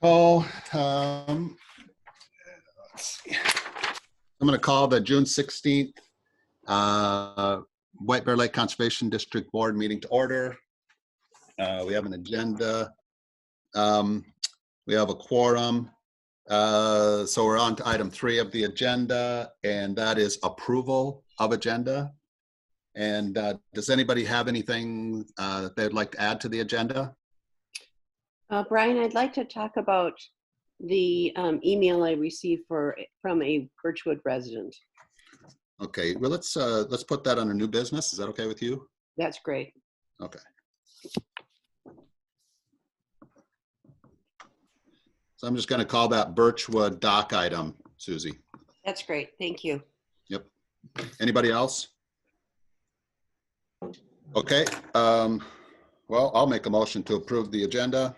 Call, let's see. I'm going to call the June 16th White Bear Lake Conservation District Board meeting to order. We have an agenda. We have a quorum. So we're on to item 3 of the agenda, and that is approval of agenda. And does anybody have anything that they'd like to add to the agenda? Brian, I'd like to talk about the email I received from a Birchwood resident. Okay, well, let's put that under new business. Is that okay with you? That's great. Okay. So I'm just going to call that Birchwood doc item, Susie. That's great. Thank you. Yep. Anybody else? Okay. Well, I'll make a motion to approve the agenda.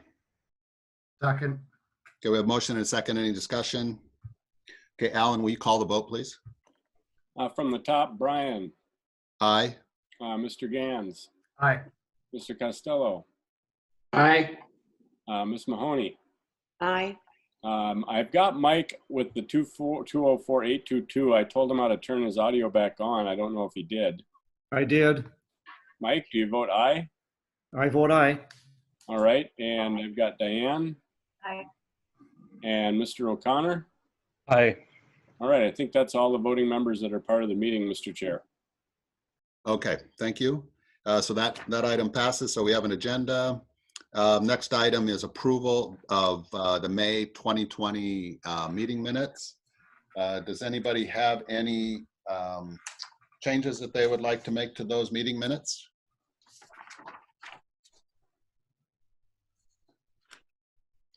Second. Okay, we have motion and a second. Any discussion? Okay, Alan, will you call the vote, please? From the top, Brian, Aye. Mr. Gans, Aye. Mr. Costello, Aye. Ms. Mahoney. Aye. I've got Mike with the 204-822. I told him how to turn his audio back on. I don't know if he did. I did. Mike, do you vote aye? I vote aye. All right. And I've got Diane. Aye. And Mr. O'Connor. Aye. All right. I think that's all the voting members that are part of the meeting, Mr. Chair. Okay, thank you. So that item passes. So we have an agenda. Next item is approval of the May 2020 meeting minutes. Does anybody have any changes that they would like to make to those meeting minutes?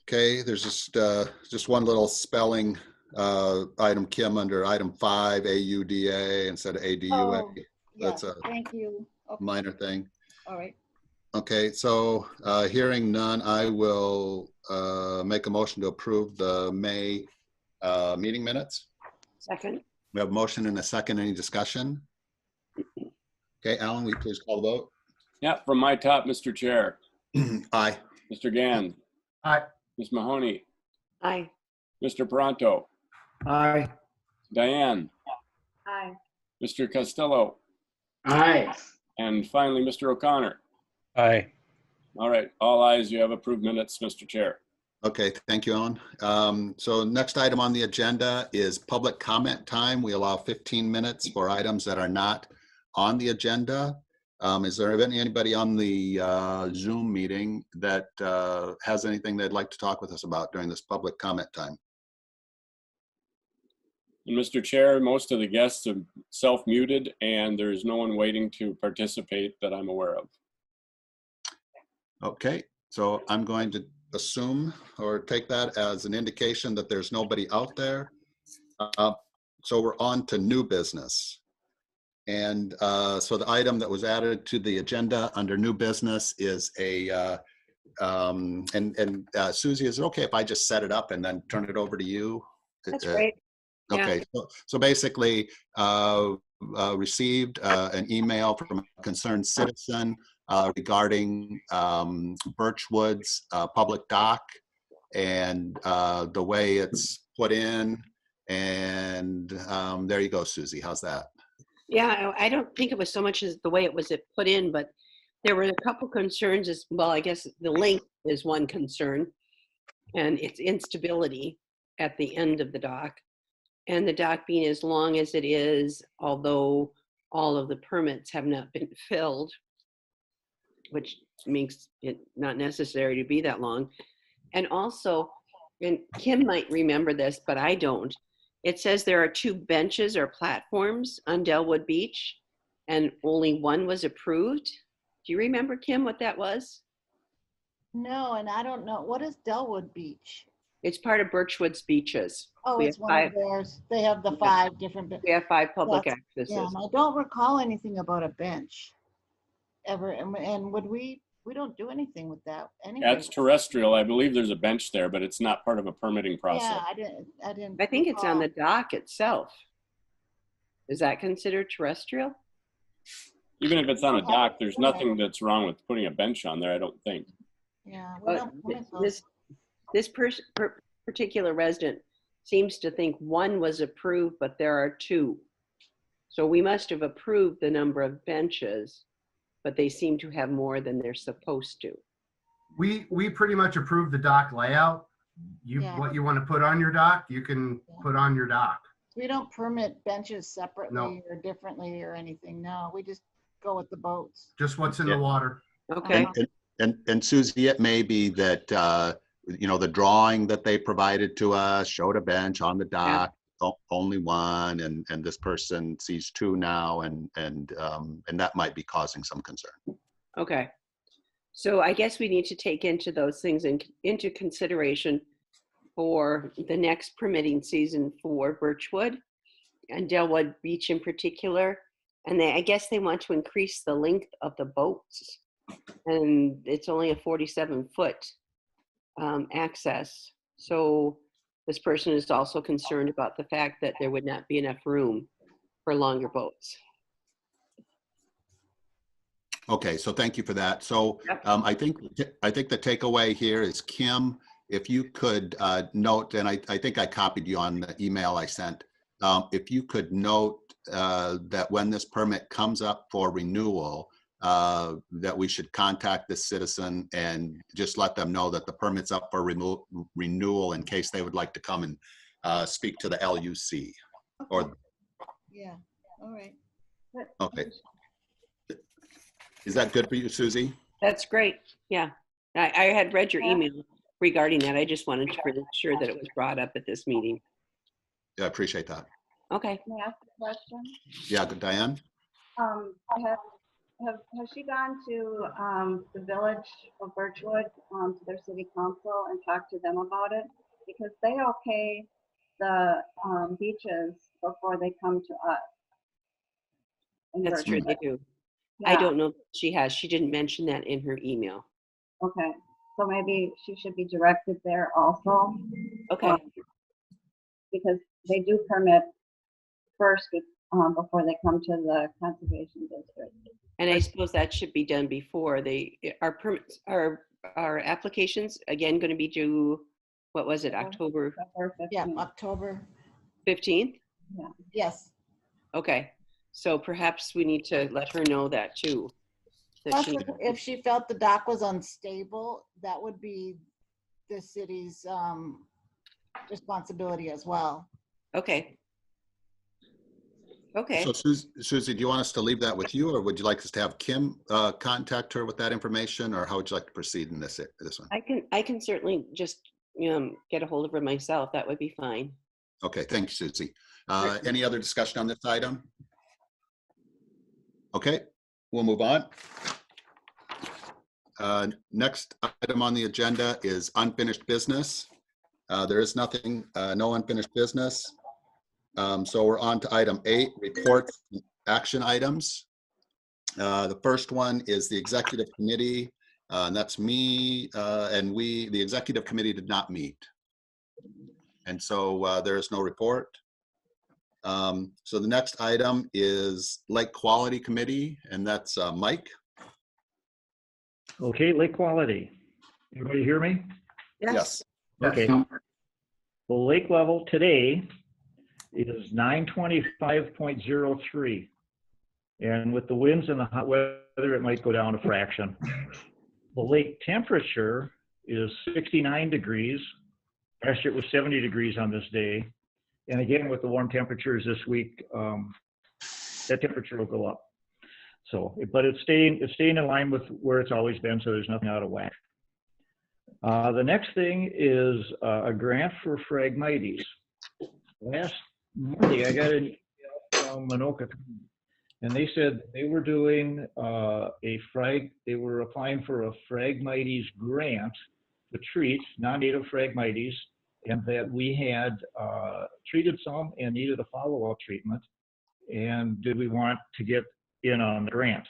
Okay, there's just one little spelling item, Kim, under item 5, AUDA instead of ADUA. Oh, That's yes, a thank you. Okay, minor thing. all right. Okay, so hearing none, I will make a motion to approve the May meeting minutes. Second. We have a motion and a second. Any discussion? Okay, Alan, will you please call the vote? Yeah, from my top, Mr. Chair. Aye. Mr. Gans, Aye. Ms. Mahoney, Aye. Mr. Pronto, Aye. Diane, Aye. Mr. Costello, Aye. and finally, Mr. O'Connor. Aye. All right, all ayes, you have approved minutes, Mr. Chair. Okay, thank you, Alan. So next item on the agenda is public comment time. We allow 15 minutes for items that are not on the agenda. Is there anybody on the Zoom meeting that has anything they'd like to talk with us about during this public comment time? And Mr. Chair, most of the guests are self-muted and there's no one waiting to participate that I'm aware of. Okay, so I'm going to assume or take that as an indication that there's nobody out there. So we're on to new business. And so the item that was added to the agenda under new business is a, Susie, is it okay if I just set it up and then turn it over to you? That's great. Yeah. Okay, so basically received an email from a concerned citizen regarding Birchwood's public dock and the way it's put in. And there you go, Susie. How's that? Yeah, I don't think it was so much as the way it was put in, but there were a couple concerns as well. I guess the length is one concern, and its instability at the end of the dock, and the dock being as long as it is, although all of the permits have not been filled, which makes it not necessary to be that long. And also, and Kim might remember this, but I don't, it says there are 2 benches or platforms on Delwood Beach, and only one was approved. Do you remember, Kim, what that was? No, and I don't know. What is Delwood Beach? It's part of Birchwood's beaches. Oh, We it's have one 5, of theirs. They have the 5 different. we have 5 public Yeah, accesses. and I don't recall anything about a bench ever. And would we don't do anything with that anyway. That's terrestrial. I believe there's a bench there, but it's not part of a permitting process. Yeah, I didn't. I think it's on the recall. dock itself. Is that considered terrestrial? Even if it's on a dock, there's nothing that's wrong with putting a bench on there, I don't think. Yeah. We But don't permit those. this This particular resident seems to think one was approved, but there are two. So we must have approved the number of benches, but they seem to have more than they're supposed to. We pretty much approved the dock layout. Yeah. What you want to put on your dock, you can put on your dock. We don't permit benches separately No. or differently or anything. No, we just go with the boats. Just what's in Yeah. the water. Okay. And Susie, it may be that, you know, the drawing that they provided to us showed a bench on the dock, only one, and this person sees two now, and that might be causing some concern. Okay. So I guess we need to take into those things into consideration for the next permitting season for Birchwood and Delwood Beach in particular. And I guess they want to increase the length of the boats. And it's only a 47-foot access. So this person is also concerned about the fact that there would not be enough room for longer boats. Okay, so thank you for that. So Yep. I think the takeaway here is, Kim, if you could note, and I think I copied you on the email I sent, if you could note that when this permit comes up for renewal, that we should contact the citizen and just let them know that the permit's up for renewal in case they would like to come and speak to the LUC. Or, Yeah, all right. okay. Is that good for you, Susie? That's great. Yeah. I had read your email regarding that. I just wanted to make sure that it was brought up at this meeting. Yeah, I appreciate that. Okay. May I ask a question? Yeah, good, Diane? Has she gone to the village of Birchwood, to their city council and talked to them about it? Because they okay the beaches before they come to us. in That's true. They Birchwood. do. I Yeah, don't know if she has. She didn't mention that in her email. okay. So maybe she should be directed there also. Okay. Because they do permit first before they come to the conservation district. And I suppose that should be done before our permits, our applications, again, going to be due, what was it, October Yeah, October. 15th? Yes. Okay. So perhaps we need to let her know that too. That Plus, she, if she felt the dock was unstable, that would be the city's responsibility as well. okay. Okay. So Susie, do you want us to leave that with you, or would you like us to have Kim contact her with that information, or how would you like to proceed in this one? I can certainly just get a hold of her myself. That would be fine. Okay, thank you, Susie. Any other discussion on this item? Okay, we'll move on. Next item on the agenda is unfinished business. There is nothing, no unfinished business. So we're on to item 8, reports and action items. The first one is the executive committee, and that's me, and the executive committee did not meet. And so there is no report. So the next item is Lake Quality Committee, and that's Mike. Okay, lake quality. Everybody hear me? Yes. Okay. Well, lake level today is 925.03. And with the winds and the hot weather, it might go down a fraction. The lake temperature is 69 degrees. Last year it was 70 degrees on this day. And again, with the warm temperatures this week, that temperature will go up. So, but it's staying in line with where it's always been, so there's nothing out of whack. The next thing is a grant for Phragmites. Last Monday, I got an email from Minoka, and they said they were doing they were applying for a Phragmites grant to treat non-native Phragmites, and that we had treated some and needed a follow-up treatment, and did we want to get in on the grant.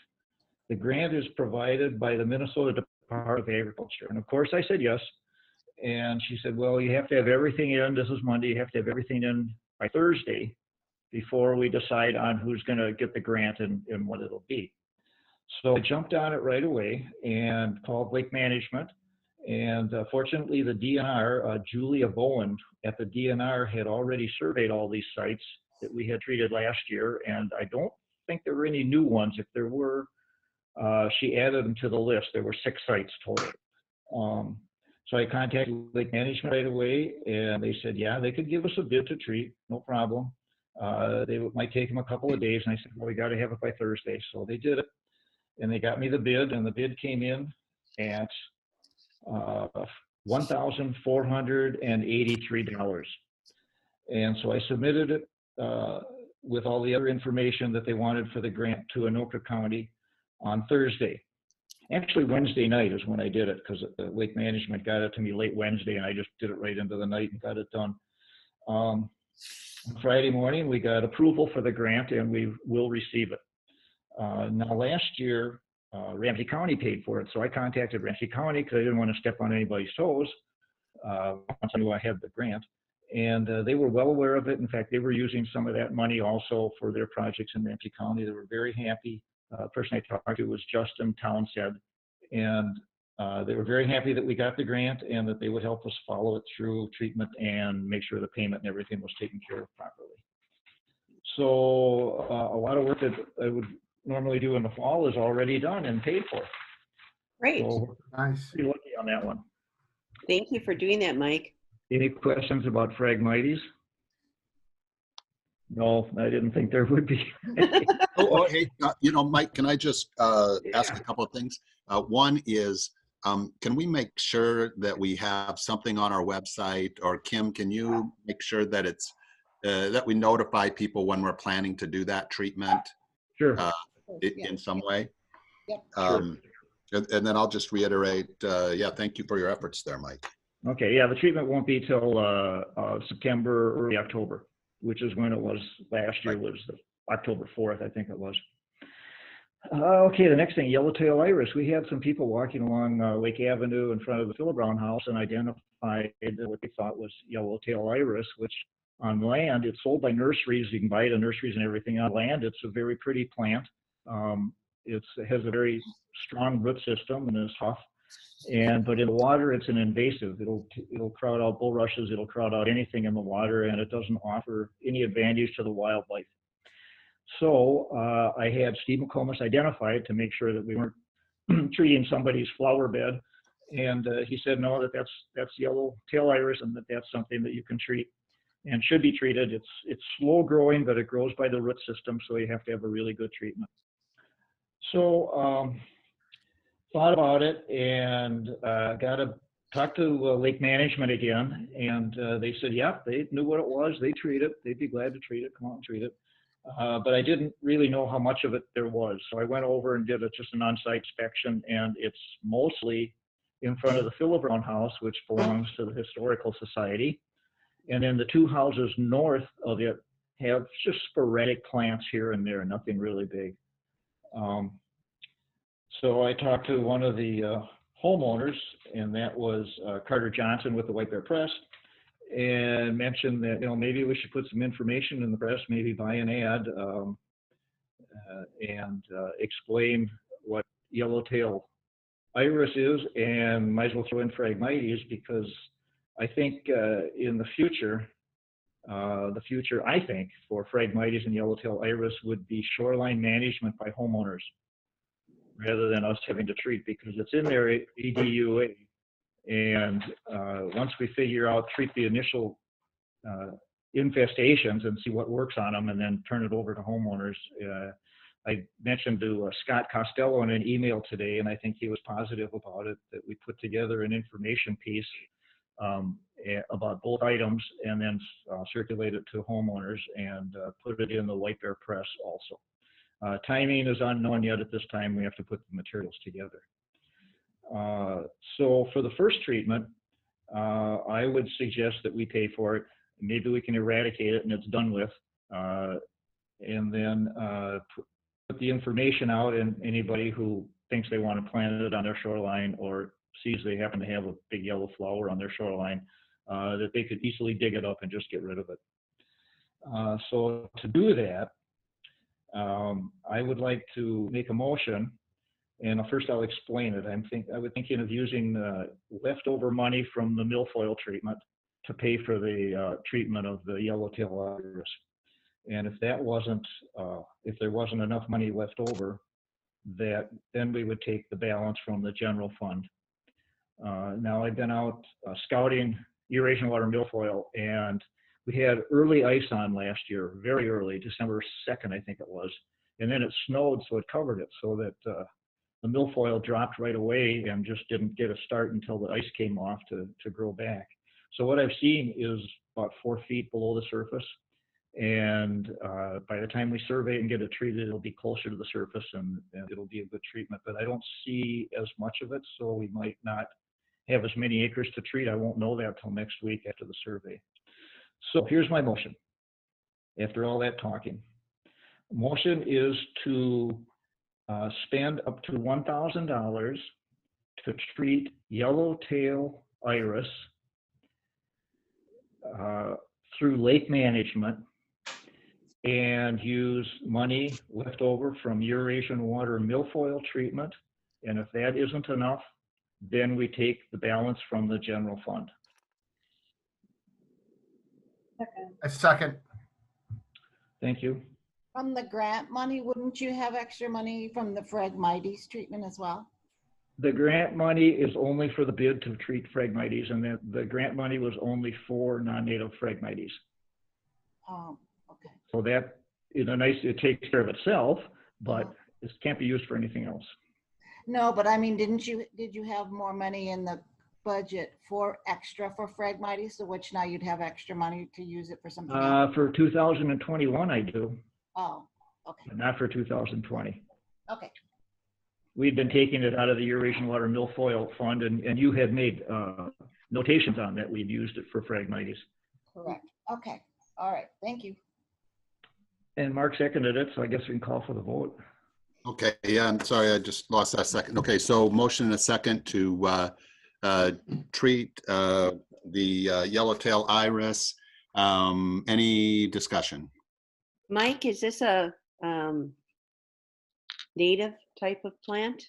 The grant is provided by the Minnesota Department of Agriculture. And of course I said yes. And she said, well, you have to have everything in, this is Monday, you have to have everything in by Thursday before we decide on who's gonna get the grant and what it'll be. So I jumped on it right away and called Lake Management And fortunately, the DNR, Julia Bowen at the DNR had already surveyed all these sites that we had treated last year, and I don't think there were any new ones. If there were, she added them to the list. There were 6 sites total. So I contacted Lake Management right away, and they said, yeah, they could give us a bid to treat, no problem. Might take them a couple of days, and I said, well, we got to have it by Thursday. So they did it, and they got me the bid, and the bid came in at $1,483. And so I submitted it with all the other information that they wanted for the grant to Anoka County on Thursday. Actually, Wednesday night is when I did it, because Lake Management got it to me late Wednesday, and I just did it right into the night and got it done. Friday morning, we got approval for the grant, and we will receive it. Now, last year, Ramsey County paid for it, so I contacted Ramsey County because I didn't want to step on anybody's toes once I knew I had the grant. And they were well aware of it. In fact, they were using some of that money also for their projects in Ramsey County. They were very happy. The person I talked to was Justin Townsend, and they were very happy that we got the grant and that they would help us follow it through treatment and make sure the payment and everything was taken care of properly. So a lot of work that I would normally do in the fall is already done and paid for. Great. So Nice. pretty lucky on that one. Thank you for doing that, Mike. Any questions about Phragmites? No, I didn't think there would be. Hey, Mike, can I just ask a couple of things? One is, can we make sure that we have something on our website, or Kim, can you make sure that it's that we notify people when we're planning to do that treatment Sure. in some way? Yep. And then I'll just reiterate, thank you for your efforts there, Mike. Okay, yeah, the treatment won't be till September, early October, which is when it was last year, was the October 4th, I think it was. Okay, the next thing, yellowtail iris. We had some people walking along Lake Avenue in front of the Philip Brown House and identified what they thought was yellowtail iris, which on land, it's sold by nurseries. You can buy it at nurseries and everything. On land, it's a very pretty plant. It has a very strong root system and is tough. But in the water, it's an invasive. It'll crowd out bulrushes. It'll crowd out anything in the water, and it doesn't offer any advantage to the wildlife. So I had Steve McComas identify it to make sure that we weren't treating somebody's flower bed. And he said, no, that's yellowtail iris, and that's something that you can treat and should be treated. It's slow growing, but it grows by the root system, so you have to have a really good treatment. So thought about it and got to talk to Lake Management again, and they said, yeah, they knew what it was. They treat it. They'd be glad to treat it. Come on and treat it. But I didn't really know how much of it there was. So I went over and did just an on-site inspection, and it's mostly in front of the Philip Brown House, which belongs to the Historical Society. And then the 2 houses north of it have just sporadic plants here and there, nothing really big. So I talked to one of the homeowners, and that was Carter Johnson with the White Bear Press, and mentioned that, maybe we should put some information in the press, maybe buy an ad, and explain what yellowtail iris is, and might as well throw in Phragmites, because I think in the future, I think, for Phragmites and yellowtail iris would be shoreline management by homeowners, rather than us having to treat, because it's in their ADUA. And once we figure out, treat the initial infestations and see what works on them, and then turn it over to homeowners. I mentioned to Scott Costello in an email today, and I think he was positive about it, that we put together an information piece about both items, and then circulate it to homeowners and put it in the White Bear Press also. Timing is unknown yet at this time. We have to put the materials together. So for the first treatment, I would suggest that we pay for it. Maybe we can eradicate it and it's done with. And then put the information out, and anybody who thinks they want to plant it on their shoreline, or sees they happen to have a big yellow flower on their shoreline, that they could easily dig it up and just get rid of it. So to do that, I would like to make a motion And first I'll explain it. I was thinking of using leftover money from the milfoil treatment to pay for the treatment of the yellowtail iris. And if that wasn't, if there wasn't enough money left over, then we would take the balance from the general fund. Now I've been out scouting Eurasian water milfoil, and we had early ice on last year, very early, December 2nd, I think it was. And then it snowed, so it covered it, so that the milfoil dropped right away and just didn't get a start until the ice came off to grow back. So what I've seen is about 4 feet below the surface. And by the time we survey and get it treated, it'll be closer to the surface, and it'll be a good treatment. But I don't see as much of it, so we might not have as many acres to treat. I won't know that till next week after the survey. So here's my motion. After all that talking, motion is to spend up to $1,000 to treat yellowtail iris through lake management, and use money left over from Eurasian water milfoil treatment. And if that isn't enough, then we take the balance from the general fund. Second. A second. Thank you. From the grant money, wouldn't you have extra money from the Phragmites treatment as well? The grant money is only for the bid to treat Phragmites, and the grant money was only for non-native Phragmites. Okay. So that is a nice, it takes care of itself, but it can't be used for anything else. No, but I mean, did you have more money in the budget for extra for Phragmites, so which now you'd have extra money to use it for something else? For 2021, I do, Oh, okay, but not for 2020. okay, We'd been taking it out of the Eurasian Water Milfoil Fund, and you had made notations on that we'd used it for Phragmites. correct. Okay, all right, thank you. And Mark seconded it, so I guess we can call for the vote. Okay, yeah, I'm sorry, I just lost that second. Okay, so motion and a second to treat the yellowtail iris. Any discussion? Mike, is this a native type of plant?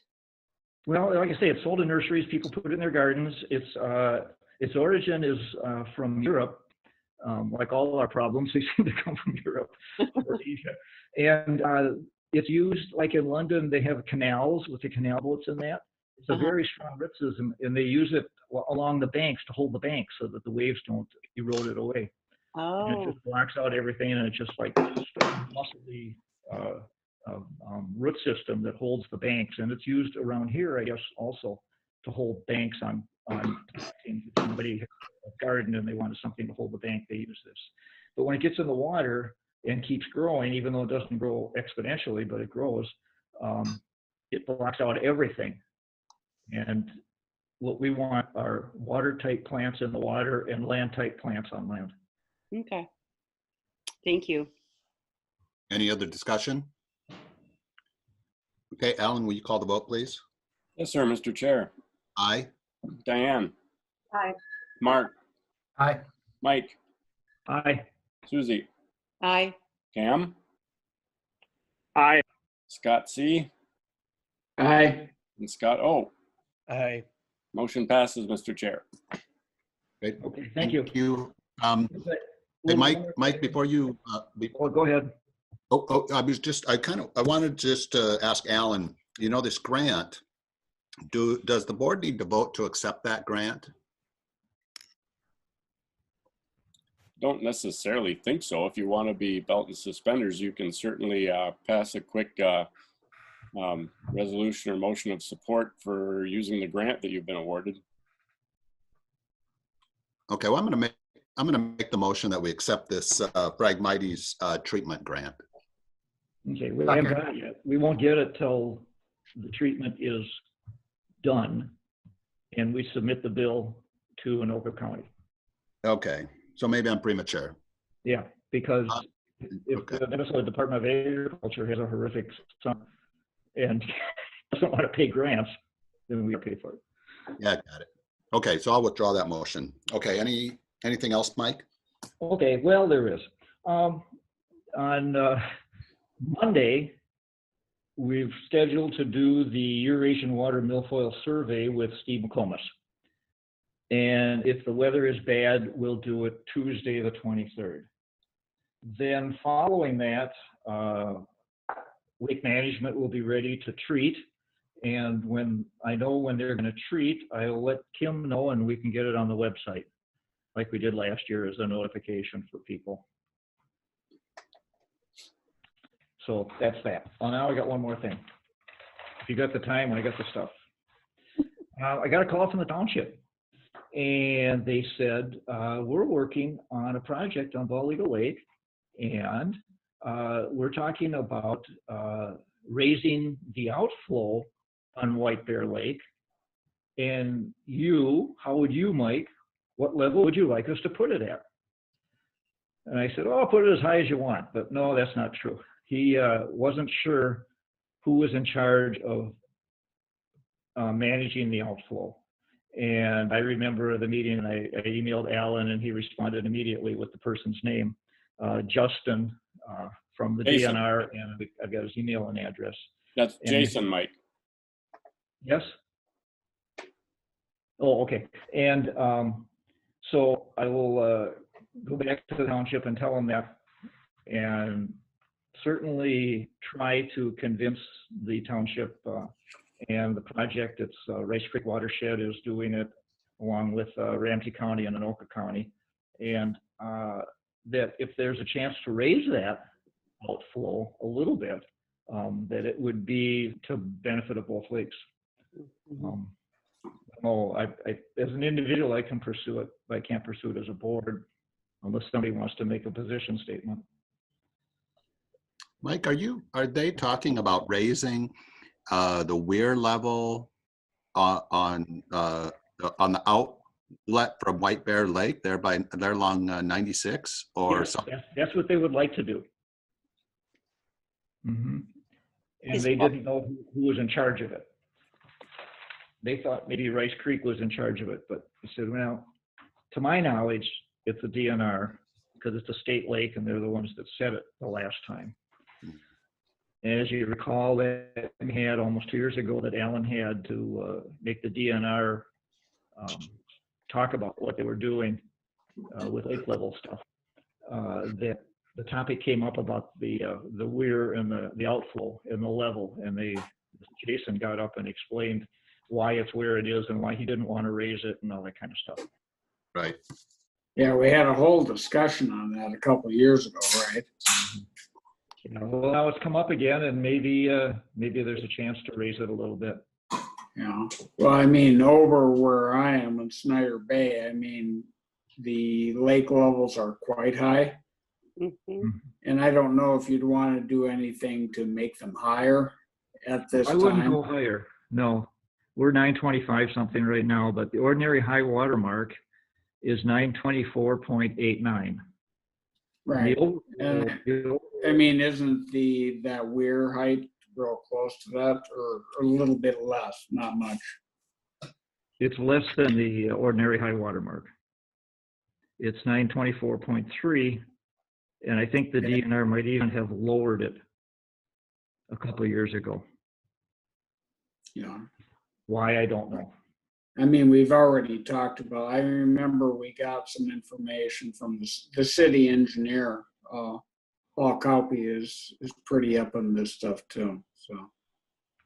Well, like I say, it's sold in nurseries. People put it in their gardens. Its origin is from Europe. Like all our problems, they seem to come from Europe or Asia. And it's used, like in London, they have canals with the canal boats in that. It's a very strong root system, and they use it along the banks to hold the banks so that the waves don't erode it away. And it Oh, just blocks out everything, and it's just like this muscly root system that holds the banks. And it's used around here, I guess, also to hold banks on if somebody has a garden and they wanted something to hold the bank, they use this. But when it gets in the water and keeps growing, even though it doesn't grow exponentially, but it grows, it blocks out everything. And what we want are water-type plants in the water and land-type plants on land. okay. Thank you. Any other discussion? Okay, Alan, will you call the vote, please? Yes, sir, Mr. Chair. Aye. Diane, Aye. Mark, Aye. Mike, Aye. Susie, Aye. Cam, Aye. Scott C, Aye. and Scott O. Aye. Motion passes, Mr. Chair. Great. Okay, thank you. Hey, Mike, before you, Oh, go ahead. I wanted just to ask Alan, you know, this grant, does the board need to vote to accept that grant? Don't necessarily think so. If you want to be belt and suspenders, you can certainly pass a quick resolution or motion of support for using the grant that you've been awarded. Okay, well, I'm gonna make the motion that we accept this Phragmites treatment grant. Okay, we haven't got it yet. We won't get it till the treatment is done and we submit the bill to Anoka County. Okay, so maybe I'm premature. Yeah, because if okay. the Minnesota Department of Agriculture has a horrific summer and doesn't want to pay grants, then we pay for it. Yeah, got it. Okay, so I'll withdraw that motion. Okay, anything else, Mike? Okay, well, there is. On Monday, we've scheduled to do the Eurasian Water Milfoil Survey with Steve McComas. And if the weather is bad, we'll do it Tuesday, the 23rd. Then following that, Lake Management will be ready to treat. And when I know when they're going to treat, I'll let Kim know and we can get it on the website, like we did last year as a notification for people. So that's that. Oh, now I got one more thing. If you got the time, I got the stuff. I got a call from the township, and they said, we're working on a project on Bald Eagle Lake, and we're talking about raising the outflow on White Bear Lake. And how would you, Mike, what level would you like us to put it at? And I said, oh, put it as high as you want. But no, that's not true. He wasn't sure who was in charge of managing the outflow. And I remember the meeting, and I emailed Alan, and he responded immediately with the person's name, Justin from the Jason. DNR, and I've got his email and address. That's Jason, Mike. Yes? Oh, okay. And so I will go back to the township and tell them that, and certainly try to convince the township and the project. It's Rice Creek Watershed is doing it along with Ramsey County and Anoka County. And that if there's a chance to raise that outflow a little bit, that it would be to benefit of both lakes. As an individual, I can pursue it, but I can't pursue it as a board unless somebody wants to make a position statement. Mike, are they talking about raising the weir level on the outlet from White Bear Lake there along 96 or Yes, something? that's what they would like to do. Mm-hmm. And they didn't know who was in charge of it. They thought maybe Rice Creek was in charge of it, but I said, well, to my knowledge, it's a DNR because it's a state lake and they're the ones that set it the last time. And as you recall, that we had almost 2 years ago that Alan had to make the DNR talk about what they were doing with lake level stuff. That the topic came up about the weir and the outflow and the level, and Jason got up and explained why it's where it is and why he didn't want to raise it and all that kind of stuff. Right. Yeah, we had a whole discussion on that a couple of years ago, right? Well, now it's come up again, and maybe there's a chance to raise it a little bit. Yeah. Well, I mean, over where I am in Snyder Bay, I mean, the lake levels are quite high. Mm-hmm. And I don't know if you'd want to do anything to make them higher at this time. I wouldn't go higher. No, we're 925 something right now, but the ordinary high water mark is 924.89. Right. And I mean, isn't that weir height real close to that, or a little bit less? Not much. It's less than the ordinary high water mark. It's 924.3, and I think the DNR might even have lowered it a couple of years ago. Yeah. Why, I don't know. I mean, we've already talked about, I remember we got some information from the city engineer. Paul Cowpy is pretty up on this stuff too, so.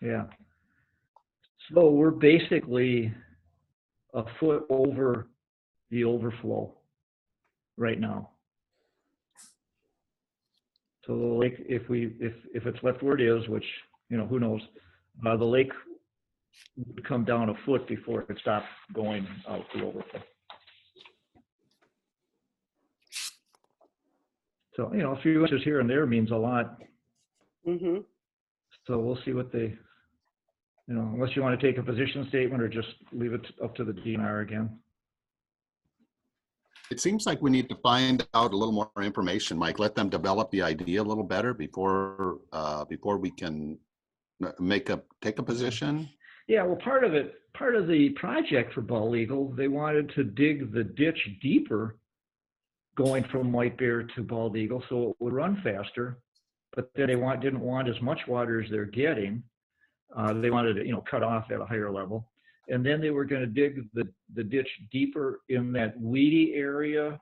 Yeah. So we're basically a foot over the overflow right now. So the lake, if it's left where it is, which, who knows, the lake would come down a foot before it stopped going out the overflow. So, a few inches here and there means a lot. Mm-hmm. So we'll see what they, unless you want to take a position statement or just leave it up to the DNR again. It seems like we need to find out a little more information, Mike. Let them develop the idea a little better before we can take a position. Yeah, well, part of the project for Bald Eagle, they wanted to dig the ditch deeper going from White Bear to Bald Eagle so it would run faster. but then they didn't want as much water as they're getting. They wanted to, cut off at a higher level. And then they were going to dig the ditch deeper in that weedy area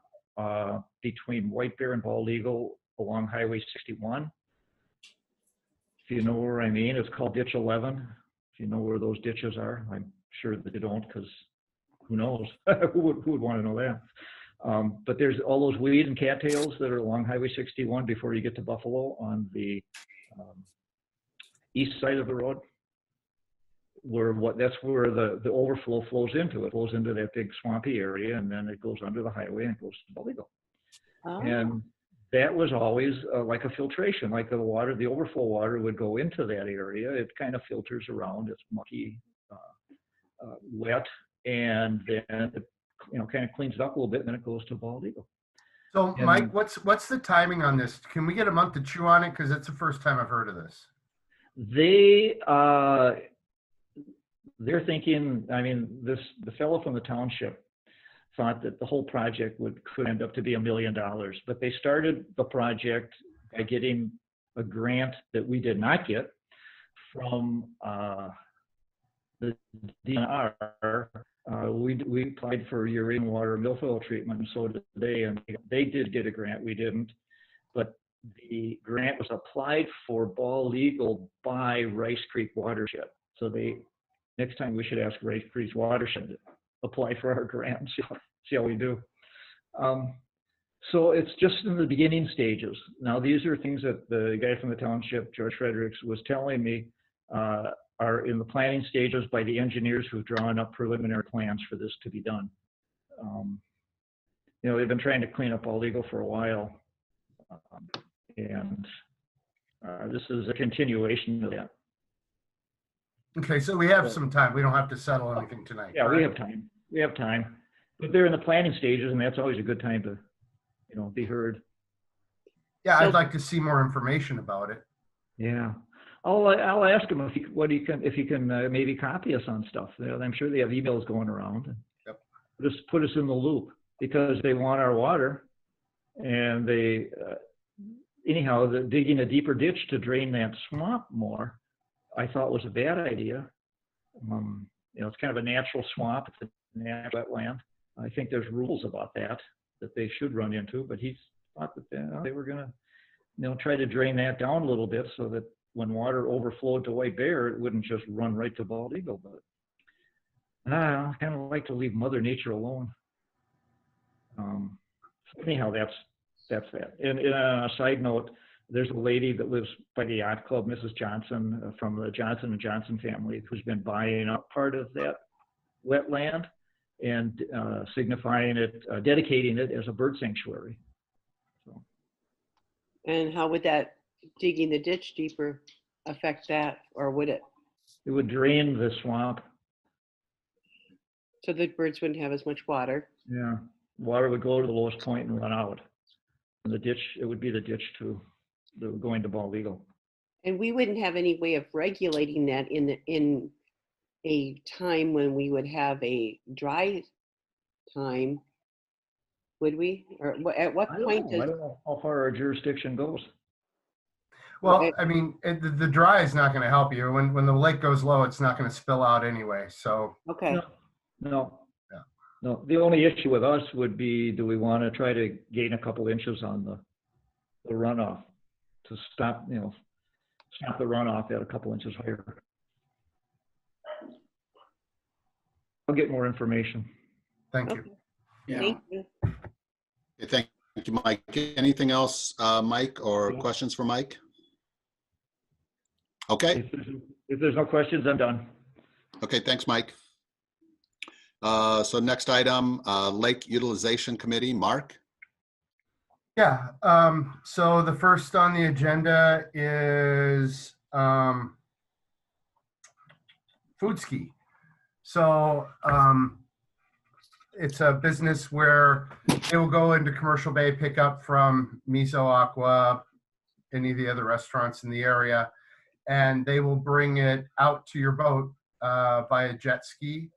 between White Bear and Bald Eagle along Highway 61. If you know where I mean, it's called Ditch 11. If you know where those ditches are, I'm sure that you don't, because who knows? who would want to know that? But there's all those weeds and cattails that are along Highway 61 before you get to Buffalo on the east side of the road. That's where the overflow flows into. It flows into that big swampy area, and then it goes under the highway and goes to Bald Eagle. Oh. And that was always like a filtration, like the overflow water would go into that area. It kind of filters around. It's mucky, wet, and then it, kind of cleans it up a little bit, and then it goes to Bald Eagle. So, And Mike, what's the timing on this? Can we get a month to chew on it? Because it's the first time I've heard of this. They're thinking, the fellow from the township thought that the whole project could end up to be $1 million, but they started the project by getting a grant that we did not get from the DNR. We applied for urine water milfoil treatment, and so did they, and they did get a grant. We didn't, but the grant was applied for Bald Eagle by Rice Creek Watershed. So next time we should ask Rice Creek Watershed to apply for our grant and see how we do. So it's just in the beginning stages. Now, these are things that the guy from the township, George Fredericks, was telling me are in the planning stages by the engineers who've drawn up preliminary plans for this to be done. They've been trying to clean up Bald Eagle for a while. And this is a continuation of that. Okay, so we have some time. We don't have to settle anything tonight. Yeah, correct? we have time. But they're in the planning stages, and that's always a good time to, be heard. Yeah, So- I'd like to see more information about it. Yeah. I'll ask him if he can maybe copy us on stuff. I'm sure they have emails going around. Yep. Just put us in the loop, because they want our water, and they anyhow, digging a deeper ditch to drain that swamp more, I thought was a bad idea. It's kind of a natural swamp. It's a natural wetland. I think there's rules about that they should run into, but he thought that they were going to, try to drain that down a little bit so that when water overflowed to White Bear, it wouldn't just run right to Bald Eagle. But I kind of like to leave Mother Nature alone. Anyhow, that's that. And on a side note, there's a lady that lives by the yacht club, Mrs. Johnson, from the Johnson & Johnson family, who's been buying up part of that wetland and signifying it, dedicating it as a bird sanctuary. So. And how would that digging the ditch deeper affect that, or would it? It would drain the swamp. So the birds wouldn't have as much water. Yeah, water would go to the lowest point and run out. And the ditch, it would be the ditch going to Bald Eagle. And we wouldn't have any way of regulating that in a time when we would have a dry time, would we? Or at what point I don't know how far our jurisdiction goes. Well, Okay. I mean, the dry is not going to help you. When the lake goes low, it's not going to spill out anyway. So, Okay. No. Yeah. No. The only issue with us would be, do we want to try to gain a couple inches on the runoff to stop the runoff at a couple inches higher? I'll get more information. thank you. Okay. Yeah. Thank you. Okay, thank you, Mike. Anything else, Mike, or No. questions for Mike? Okay, If there's no questions, I'm done. okay, thanks, Mike. So next item, Lake Utilization Committee, Mark? Yeah, so the first on the agenda is Food Ski. So it's a business where they will go into Commercial Bay, pick up from Miso Aqua, any of the other restaurants in the area, and they will bring it out to your boat via jet ski.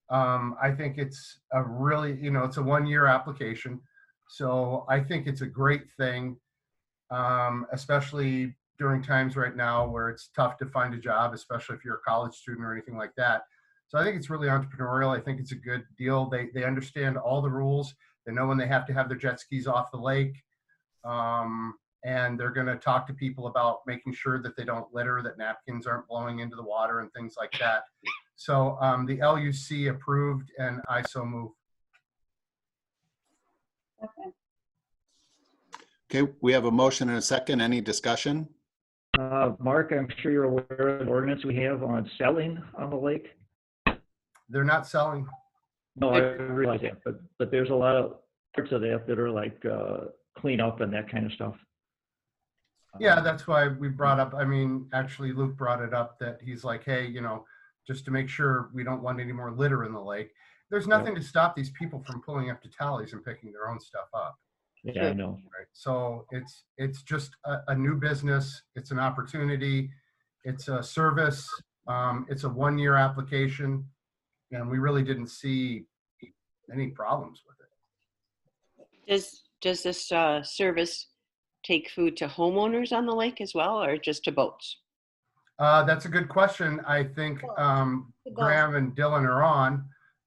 I think it's a really, it's a 1-year application. So I think it's a great thing. especially during times right now where it's tough to find a job, especially if you're a college student or anything like that. So I think it's really entrepreneurial. I think it's a good deal. They understand all the rules. They know when they have to have their jet skis off the lake. And they're going to talk to people about making sure that they don't litter, that napkins aren't blowing into the water and things like that. So the LUC approved, and I so move. Okay. Okay, we have a motion and a second. Any discussion? Mark, I'm sure you're aware of the ordinance we have on selling on the lake. They're not selling. No, I realize that, but there's a lot of parts of that that are like cleanup and that kind of stuff. Yeah, that's why we brought up, I mean, actually Luke brought it up that he's like, hey, you know, just to make sure we don't want any more litter in the lake. There's nothing to stop these people from pulling up to tallies and picking their own stuff up. Yeah, I know. Right. So it's just a new business. It's an opportunity. It's a service. It's a 1-year application, and we really didn't see any problems with it. Does this service take food to homeowners on the lake as well, or just to boats? That's a good question. I think Graham and Dylan are on.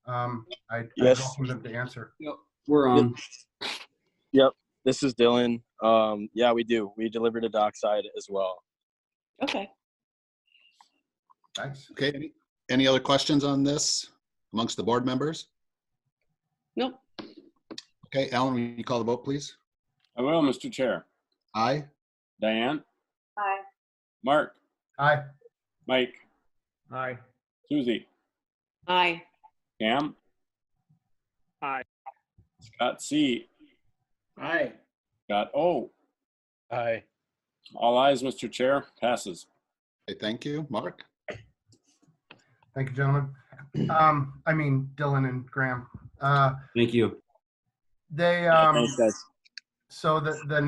I welcome them to answer. Yep, we're on. Yep, this is Dylan. Yeah, we do. We deliver to dockside as well. Okay. Thanks. Okay, any other questions on this amongst the board members? Nope. Okay, Alan, will you call the vote, please? I will, Mr. Chair. Aye. Diane, Aye. Mark, Aye. Mike, Aye. Susie, Aye. Cam, Aye. Scott C, Aye. Scott O. Aye. All ayes, Mr. Chair. Passes. Okay, thank you. Mark? Thank you, gentlemen. I mean, Dylan and Graham. Thank you. They, Thanks, guys. so the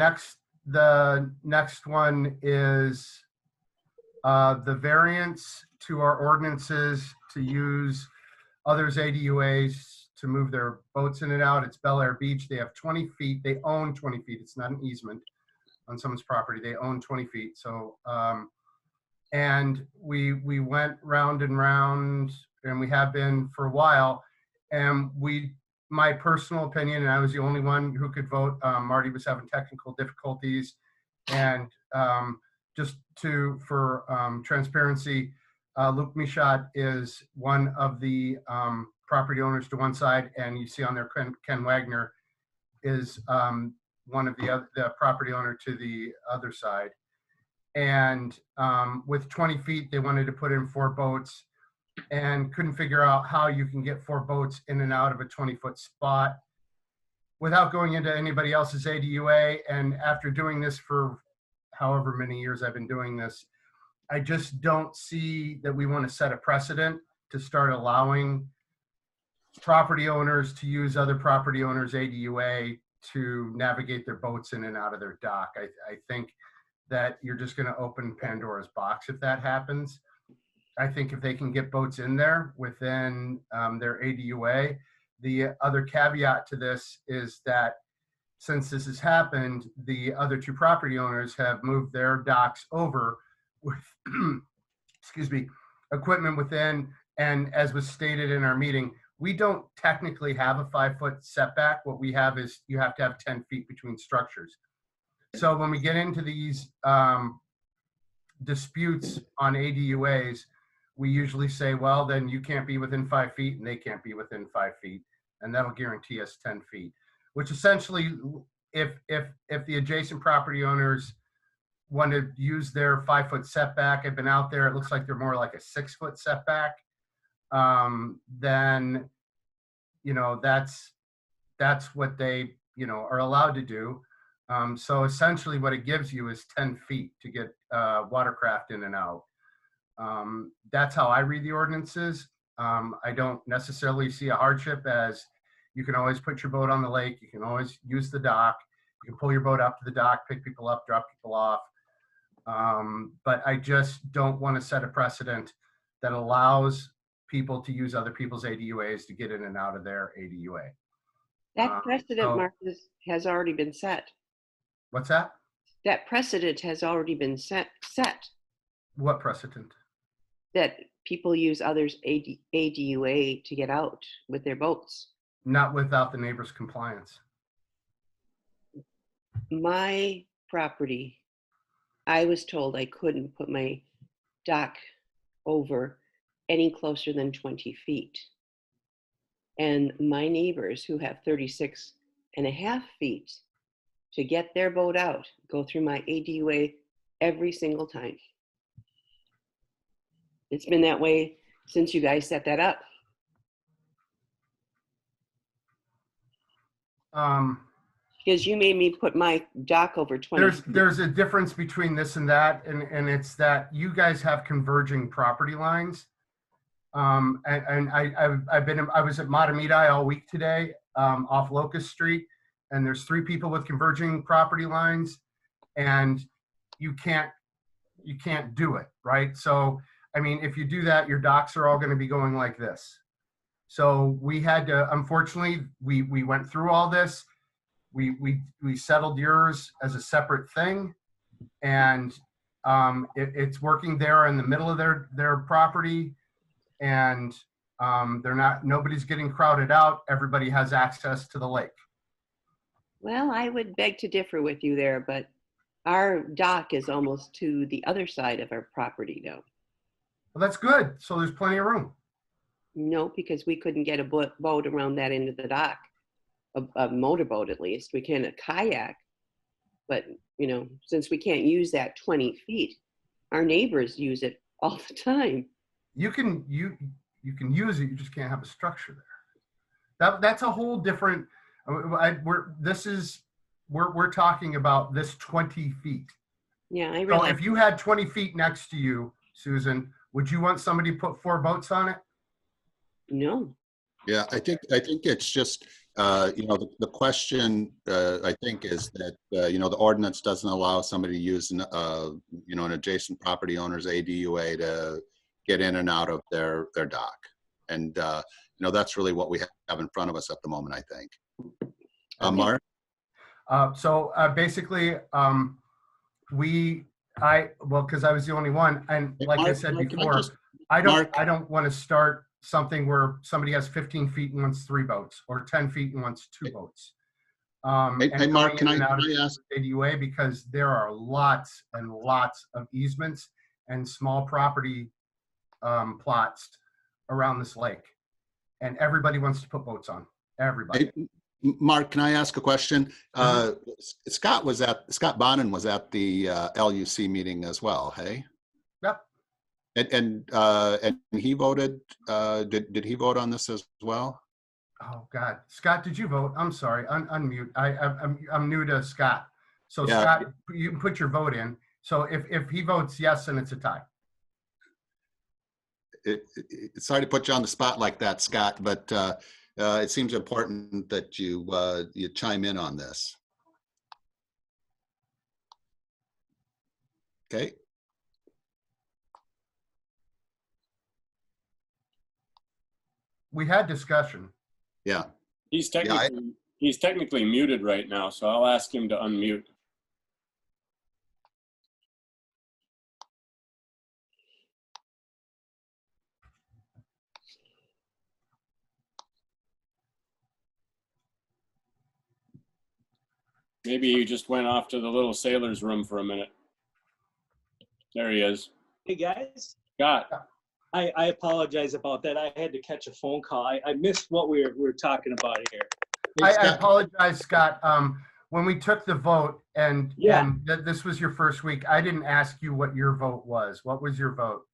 next one is the variance to our ordinances to use others' ADUAs to move their boats in and out. It's Bel Air Beach. They have 20 feet. They own 20 feet. It's not an easement on someone's property. They own 20 feet. So, and we went round and round, and we have been for a while. And my personal opinion, and I was the only one who could vote, Marty was having technical difficulties. And just for transparency, Luke Michaud is one of the property owners to one side, and you see on there Ken Wagner is one of the property owner to the other side. And with 20 feet, they wanted to put in 4 boats and couldn't figure out how you can get 4 boats in and out of a 20-foot spot without going into anybody else's ADUA. And after doing this for however many years I've been doing this, I just don't see that we want to set a precedent to start allowing property owners to use other property owners' ADUA to navigate their boats in and out of their dock. I think that you're just going to open Pandora's box if that happens. I think if they can get boats in there within their ADUA, the other caveat to this is that since this has happened, the other 2 property owners have moved their docks over with, excuse me, equipment within. And as was stated in our meeting, we don't technically have a 5-foot setback. What we have is you have to have 10 feet between structures. So when we get into these disputes on ADUAs, we usually say, well, then you can't be within 5 feet and they can't be within 5 feet. And that'll guarantee us 10 feet, which essentially, if the adjacent property owners want to use their 5-foot setback, I've been out there, it looks like they're more like a 6-foot setback, then, you know, that's what they, you know, are allowed to do. So essentially what it gives you is 10 feet to get watercraft in and out. That's how I read the ordinances. I don't necessarily see a hardship, as you can always put your boat on the lake. You can always use the dock. You can pull your boat up to the dock, pick people up, drop people off. But I just don't want to set a precedent that allows people to use other people's ADUAs to get in and out of their ADUA. That precedent, so- Mark, has already been set. What's that? that precedent has already been set, What precedent? that people use others' ADUA to get out with their boats. Not without the neighbor's compliance. My property, I was told I couldn't put my dock over any closer than 20 feet. And my neighbors who have 36 and a half feet to get their boat out, go through my ADUA every single time. It's been that way since you guys set that up. Because you made me put my dock over 20 feet. There's a difference between this and that, and it's that you guys have converging property lines. And I was at Matamidi all week today, off Locust Street, and there's 3 people with converging property lines, and you can't do it, right? So, I mean, if you do that, your docks are all going to be going like this. So we had to, unfortunately, we went through all this. We settled yours as a separate thing, and it's working there in the middle of their property, and nobody's getting crowded out. Everybody has access to the lake. Well, I would beg to differ with you there, but our dock is almost to the other side of our property now. Well, that's good. So there's plenty of room. No, because we couldn't get a boat around that end of the dock, a motorboat at least. We can a kayak, but you know, since we can't use that 20 feet, our neighbors use it all the time. You can use it. You just can't have a structure there. That's a whole different. We're talking about this 20 feet. Yeah, I So realize. if you had 20 feet next to you, Susan, would you want somebody to put 4 boats on it? No. Yeah, I think it's just, the question, I think, is that, the ordinance doesn't allow somebody to use, an adjacent property owner's ADUA to get in and out of their dock. And, that's really what we have in front of us at the moment, I think. Mark? Basically, because I was the only one, and like I said before, I don't want to start something where somebody has 15 feet and wants 3 boats, or 10 feet and wants 2 boats. Hey, Mark, can I ask? ADUA, because there are lots and lots of easements and small property plots around this lake, and everybody wants to put boats on. Everybody. Hey, Mark, can I ask a question? Scott Bonin was at the LUC meeting as well, hey? Yep. And he voted, did he vote on this as well? Oh God, Scott, did you vote? I'm sorry, unmute. I'm new to Scott. So Yeah. Scott, you can put your vote in. So if he votes yes, then it's a tie. Sorry to put you on the spot like that, Scott, but it seems important that you chime in on this. Okay. We had discussion. Yeah. He's technically muted right now, so I'll ask him to unmute. Maybe he just went off to the little sailor's room for a minute. There he is. Hey guys, Scott. I apologize about that. I had to catch a phone call. I missed what we were talking about here. I apologize, Scott. When we took the vote and this was your first week, I didn't ask you what your vote was. What was your vote?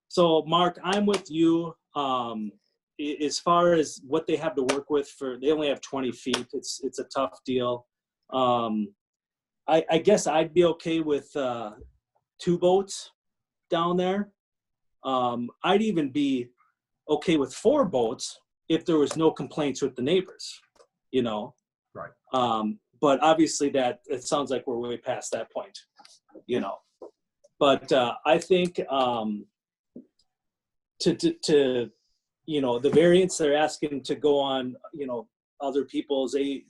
So Mark, I'm with you. As far as what they have to work with, they only have 20 feet. It's a tough deal. I guess I'd be okay with 2 boats down there. I'd even be okay with 4 boats if there was no complaints with the neighbors, Right. But obviously it sounds like we're way past that point, But I think the variance they're asking to go on, other people's the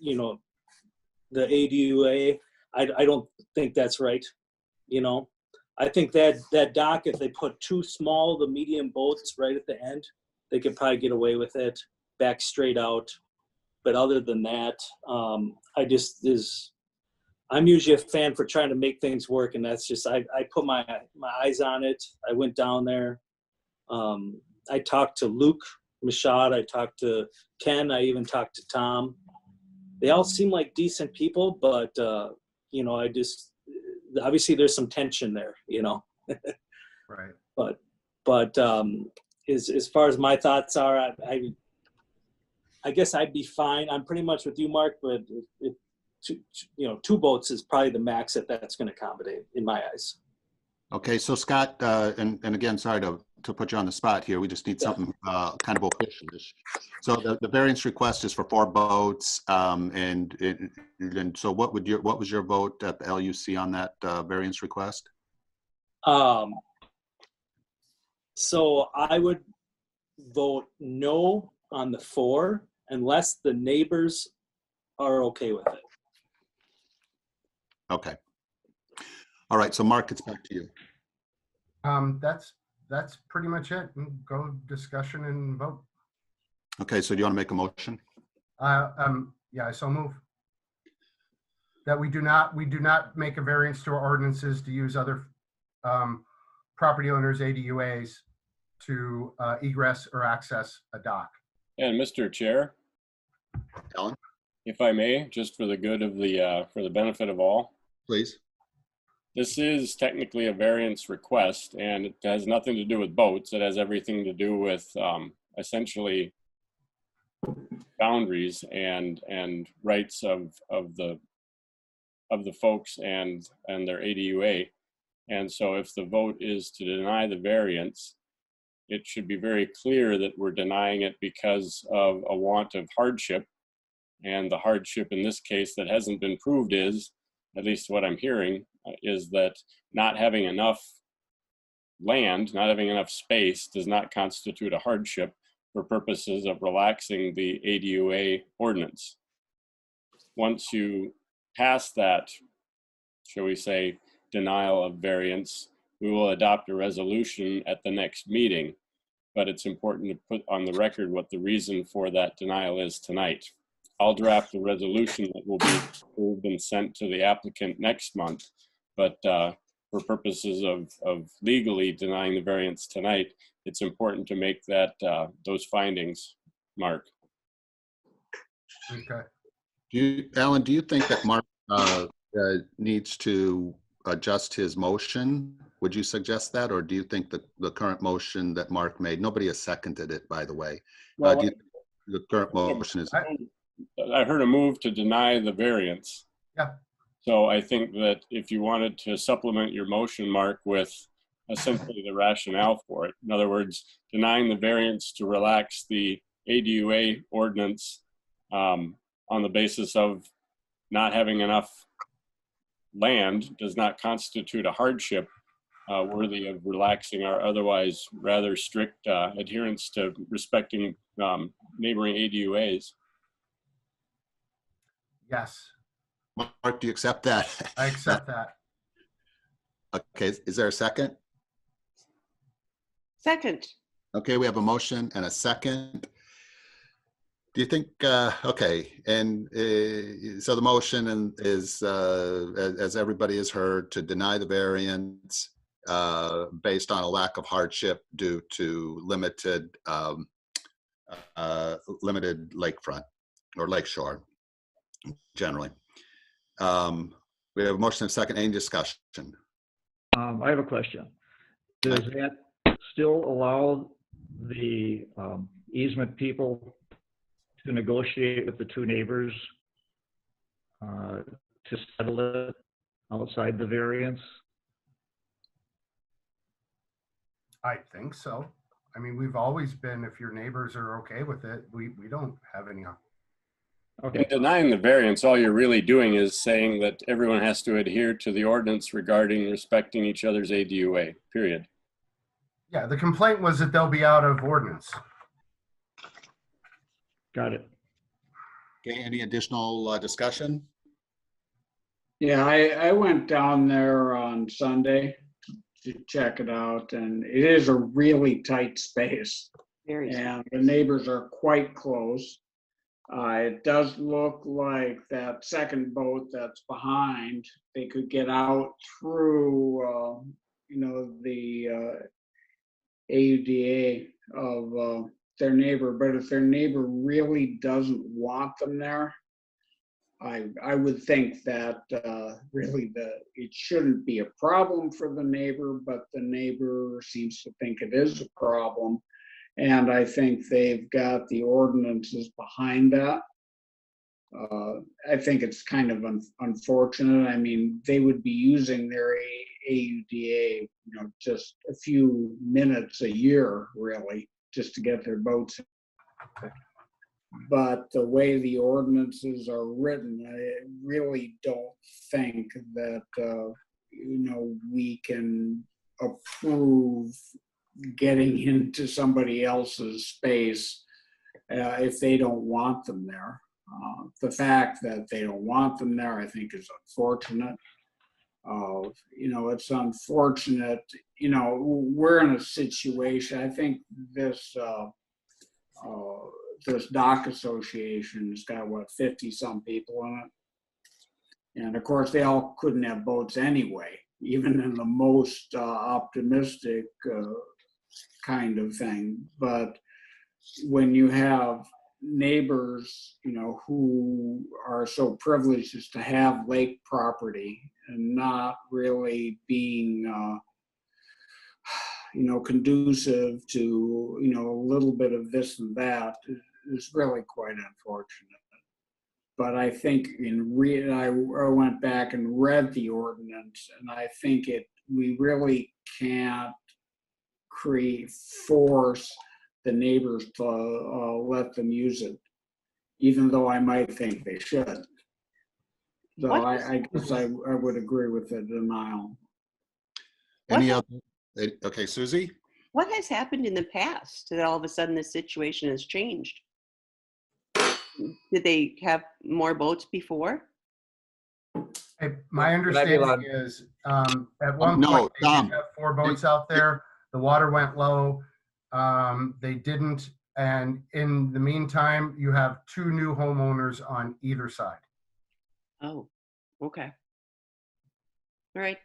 ADUA, I don't think that's right. You know, I think that dock, if they put 2 small to medium boats right at the end, they could probably get away with it, back straight out. But other than that, I'm usually a fan for trying to make things work, and that's just I put my eyes on it. I went down there. I talked to Luke Machad. I talked to Ken. I even talked to Tom. They all seem like decent people, but you know, obviously there's some tension there, you know. Right. But as far as my thoughts are, I guess I'd be fine. I'm pretty much with you, Mark, but if 2 boats is probably the max that's going to accommodate in my eyes. Okay, so Scott, and again, sorry to put you on the spot here. We just need something kind of official-ish. So the variance request is for 4 boats, and so what was your vote at the LUC on that variance request? So I would vote no on the 4 unless the neighbors are okay with it. Okay. All right, so Mark, it's back to you. That's pretty much it. Go discussion and vote. Okay, so do you want to make a motion? Yeah, I so move. That we do not make a variance to our ordinances to use other property owners' ADUAs to egress or access a dock. And Mr. Chair, Alan? if I may, just for the good of for the benefit of all. Please. This is technically a variance request, and it has nothing to do with boats. It has everything to do with essentially boundaries and rights of the folks and their ADUA. And so if the vote is to deny the variance, it should be very clear that we're denying it because of a want of hardship. And the hardship in this case that hasn't been proved is, at least what I'm hearing, is that not having enough land, not having enough space does not constitute a hardship for purposes of relaxing the ADUA ordinance. Once you pass that, shall we say, denial of variance, we will adopt a resolution at the next meeting, but it's important to put on the record what the reason for that denial is tonight. I'll draft a resolution that will be approved and sent to the applicant next month, but for purposes of legally denying the variance tonight, it's important to make that those findings, Mark. Okay. Alan, do you think that Mark needs to adjust his motion? Would you suggest that, or do you think that the current motion that Mark made, nobody has seconded it, by the way, Well, do you think the current motion is? I heard a move to deny the variance. Yeah. So I think that if you wanted to supplement your motion, Mark, with essentially the rationale for it, in other words, denying the variance to relax the ADUA ordinance on the basis of not having enough land does not constitute a hardship worthy of relaxing our otherwise rather strict adherence to respecting neighboring ADUAs. Yes, Mark, do you accept that? I accept that. Okay, is there a second? Second. Okay, we have a motion and a second. Do you think, okay, and so the motion is, as everybody has heard, to deny the variance based on a lack of hardship due to limited lakefront or lakeshore generally. We have a motion and a second. Any discussion? I have a question. Does that still allow the easement people to negotiate with the 2 neighbors to settle it outside the variance? I think so. I mean, we've always been, if your neighbors are okay with it, we don't have any. Okay. In denying the variance, all you're really doing is saying that everyone has to adhere to the ordinance regarding respecting each other's ADUA, period. Yeah, the complaint was that they'll be out of ordinance. Got it. Okay, any additional discussion? Yeah, I went down there on Sunday to check it out, and it is a really tight space. Very. And the neighbors are quite close. It does look like that second boat that's behind, they could get out through, the AUDA of their neighbor. But if their neighbor really doesn't want them there, I would think that really it shouldn't be a problem for the neighbor, but the neighbor seems to think it is a problem. And I think they've got the ordinances behind that. I think it's kind of unfortunate. I mean, they would be using their AUDA, just a few minutes a year, really, just to get their boats in. But the way the ordinances are written, I really don't think that, we can approve getting into somebody else's space if they don't want them there. The fact that they don't want them there, I think, is unfortunate. It's unfortunate. We're in a situation. I think this dock association has got 50 some people in it, and of course they all couldn't have boats anyway, even in the most optimistic kind of thing. But when you have neighbors, who are so privileged as to have lake property and not really being, conducive to, a little bit of this and that, is really quite unfortunate. But I think I went back and read the ordinance, and I think we really can't force the neighbors to let them use it, even though I might think they should. So I guess I would agree with the denial. Any other? Okay, Susie? What has happened in the past that all of a sudden this situation has changed? Did they have more boats before? My understanding is at one point they did have 4 boats out there. The water went low. They didn't. And in the meantime, you have 2 new homeowners on either side. Oh, okay. All right.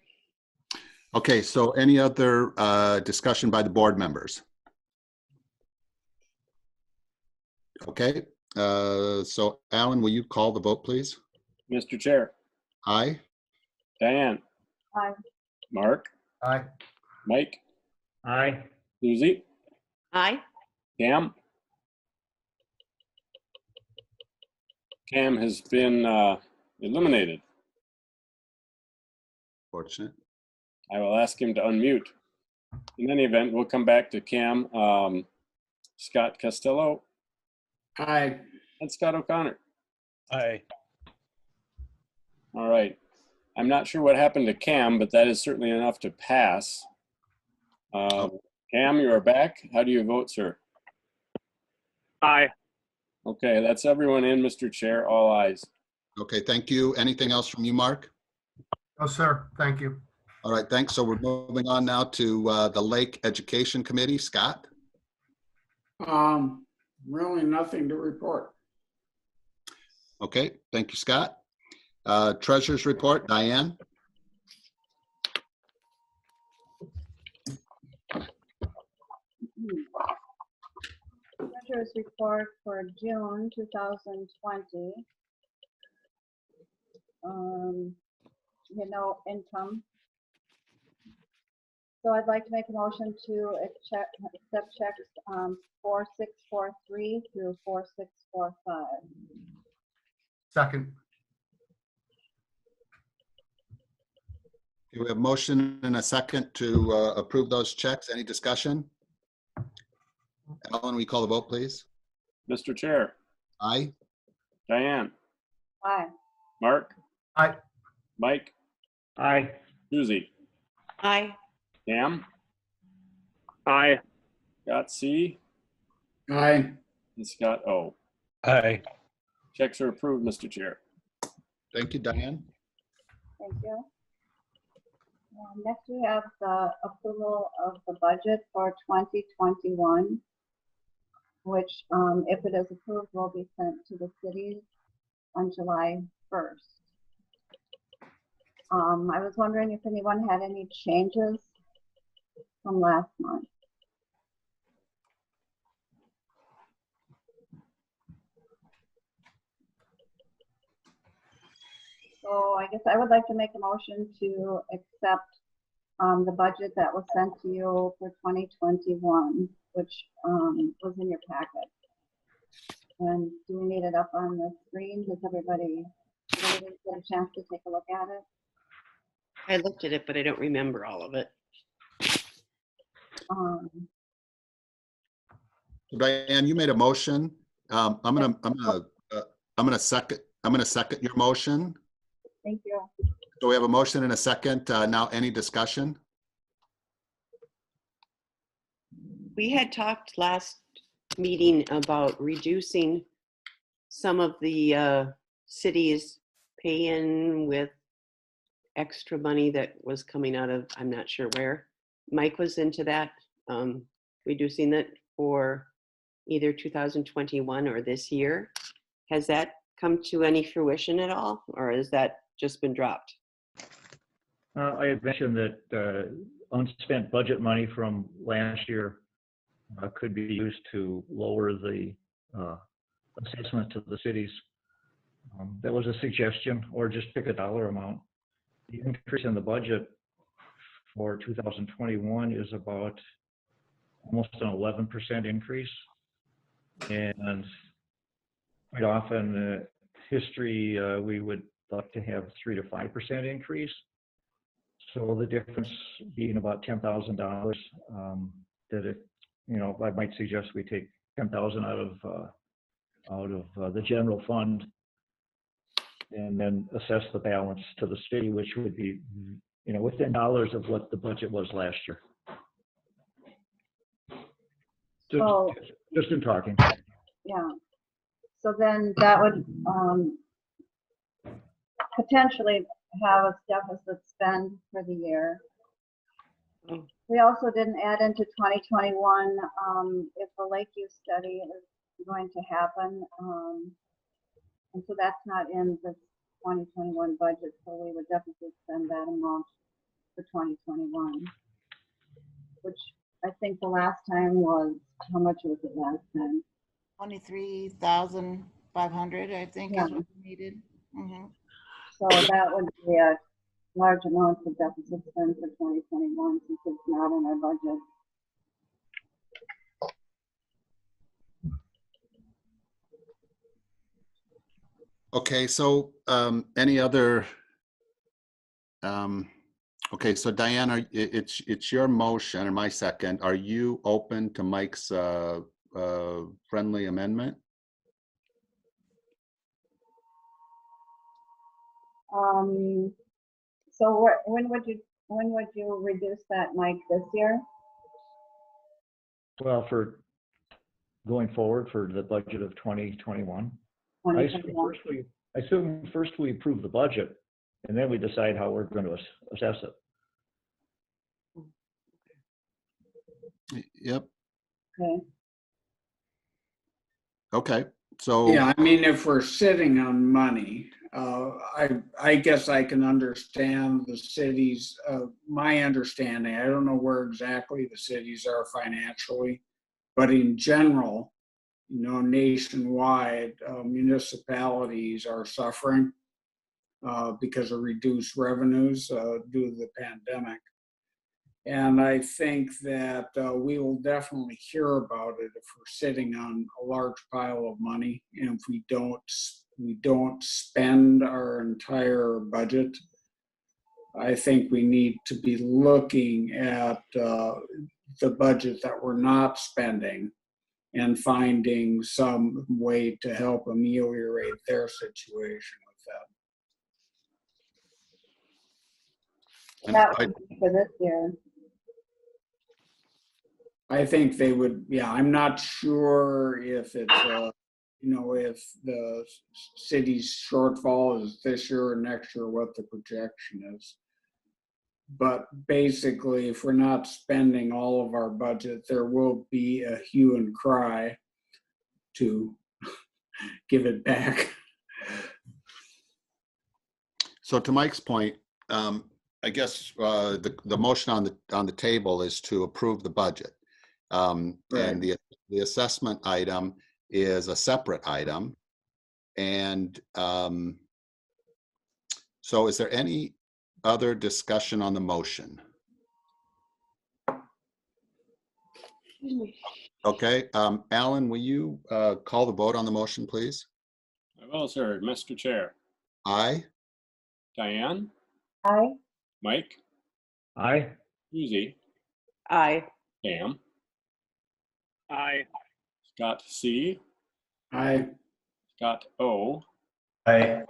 Okay, so any other discussion by the board members? Okay, so Alan, will you call the vote, please? Mr. Chair. Aye. Diane. Aye. Mark. Aye. Mike. Aye. Susie. Aye. Cam. Cam has been eliminated. Fortunate. I will ask him to unmute. In any event, we'll come back to Cam. Scott Costello. Aye. And Scott O'Connor. Aye. All right. I'm not sure what happened to Cam, but that is certainly enough to pass. Cam, you are back. How do you vote, sir? Aye. Okay, that's everyone in, Mr. Chair. All ayes. Okay, thank you. Anything else from you, Mark? No, sir. Thank you. All right, thanks. So we're moving on now to the Lake Education Committee. Scott? Really nothing to report. Okay, thank you, Scott. Treasurer's report, Diane? Treasurer's report for June 2020. Income. So I'd like to make a motion to accept checks 4643 through 4645. Second. Okay, we have motion and a second to approve those checks. Any discussion? Alan, we call the vote, please? Mr. Chair. Aye. Diane. Aye. Mark. Aye. Mike. Aye. Susie. Aye. Cam. Aye. Scott C. Aye. And Scott O. Aye. Checks are approved, Mr. Chair. Thank you, Diane. Thank you. Next, we have the approval of the budget for 2021, which, if it is approved, will be sent to the cities on July 1st. I was wondering if anyone had any changes from last month. So I guess I would like to make a motion to accept the budget that was sent to you for 2021, which was in your packet. And do we need it up on the screen? Does everybody get a chance to take a look at it? I looked at it, but I don't remember all of it. Diane, you made a motion. I'm gonna second your motion. Thank you. So we have a motion and a second. Now, any discussion? We had talked last meeting about reducing some of the cities paying with extra money that was coming out of, I'm not sure where. Mike was into that, reducing it for either 2021 or this year. Has that come to any fruition at all, or has that just been dropped? I had mentioned that unspent budget money from last year could be used to lower the assessment to the cities. That was a suggestion, or just pick a dollar amount. The increase in the budget for 2021 is about almost an 11% increase. And quite often, history, we would like to have 3 to 5% increase. So the difference being about $10,000, that it, I might suggest we take 10,000 out of the general fund, and then assess the balance to the city, which would be, within dollars of what the budget was last year. Just in talking. Yeah. So then that would potentially have a deficit spend for the year. We also didn't add into 2021 if the Lakeview study is going to happen. And so that's not in the 2021 budget, so we would definitely spend that amount for 2021, which I think the last time was, how much was it last time? 23,500, I think, Yeah. is what we needed. So that would be a large amount of deficit spend for 2021 since it's not in our budget. Okay, so any other? Okay, so Diane, it's your motion or my second. Are you open to Mike's friendly amendment? So when would you reduce that, Mike, this year? Well, for going forward for the budget of 2021. I assume first we approve the budget, and then we decide how we're going to assess it. Yep. Okay. Okay. So Yeah, I mean, if we're sitting on money, I guess I can understand the cities. My understanding, I don't know where exactly the cities are financially, but in general, nationwide, municipalities are suffering because of reduced revenues due to the pandemic. And I think that we will definitely hear about it if we're sitting on a large pile of money, and if we don't spend our entire budget. I think we need to be looking at the budget that we're not spending and finding some way to help ameliorate their situation with that. That would be for this year. I think they would, yeah, I'm not sure if it's you know, if the city's shortfall is this year or next year, what the projection is. But basically, if we're not spending all of our budget, there will be a hue and cry to give it back. So to Mike's point, I guess the motion on the table is to approve the budget. And Right. the assessment item is a separate item. And so is there any other discussion on the motion? Okay, Alan, will you call the vote on the motion, please? I will, sir. Mr. Chair. Aye. Diane, Aye. Mike, Aye. Susie, Aye. Pam, Aye. Scott C, I, Scott O, Aye.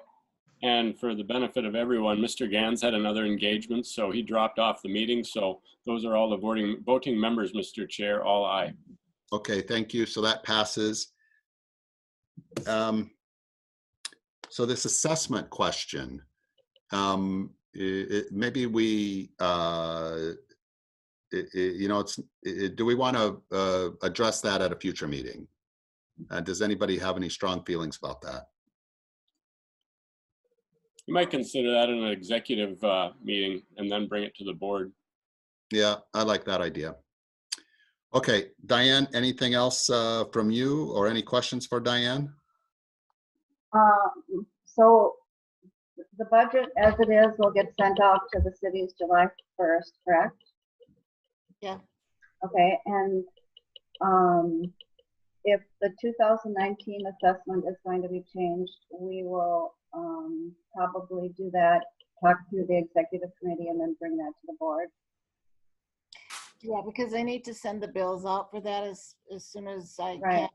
and for the benefit of everyone, Mr. Gans had another engagement, so he dropped off the meeting. So those are all the voting members, Mr. Chair, all aye. Okay, thank you. So that passes. So this assessment question, maybe we, you know, do we want to address that at a future meeting? Does anybody have any strong feelings about that? You might consider that an executive meeting and then bring it to the board. Yeah, I like that idea. Okay, Diane, anything else from you or any questions for Diane? So the budget as it is will get sent out to the cities July 1st, correct? Yeah. Okay, and if the 2019 assessment is going to be changed, we will probably do that, talk through the executive committee and then bring that to the board. Yeah, because I need to send the bills out for that as soon as I Right. can.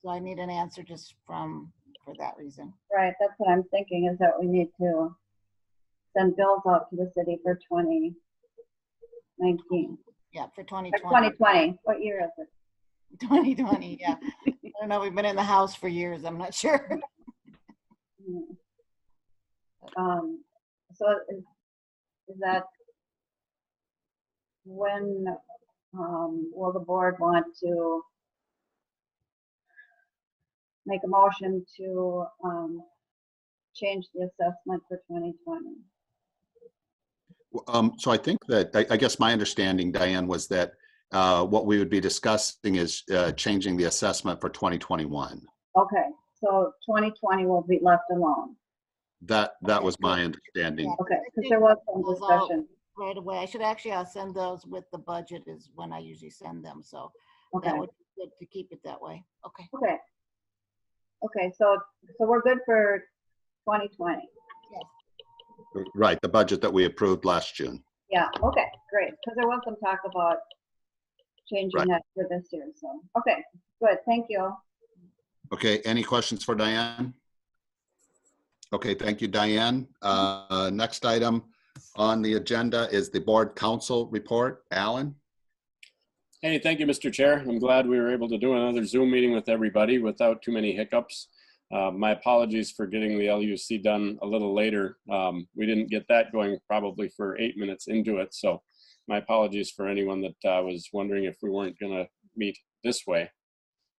So I need an answer just for that reason. Right, that's what I'm thinking, is that we need to send bills out to the city for 2019. Yeah, for Or 2020. 2020, what year is it? 2020, yeah. I don't know, we've been in the house for years, I'm not sure. So is that, when will the board want to make a motion to change the assessment for 2020? So I think that, I guess my understanding, Diane, was that what we would be discussing is changing the assessment for 2021. Okay, so 2020 will be left alone. That was my understanding. Okay, because there was some Those all discussion. Right away. I should actually, I'll send those with the budget is when I usually send them. So Okay, that would be good to keep it that way. Okay. okay. Okay, so we're good for 2020. Right, the budget that we approved last June. Yeah, okay, great, because there was some talk about changing Right. that for this year, so, okay, good, thank you. Okay, any questions for Diane? Okay, thank you, Diane. Next item on the agenda is the board council report. Alan? Hey, thank you, Mr. Chair. I'm glad we were able to do another Zoom meeting with everybody without too many hiccups. My apologies for getting the LUC done a little later. We didn't get that going probably for 8 minutes into it. So my apologies for anyone that was wondering if we weren't going to meet this way.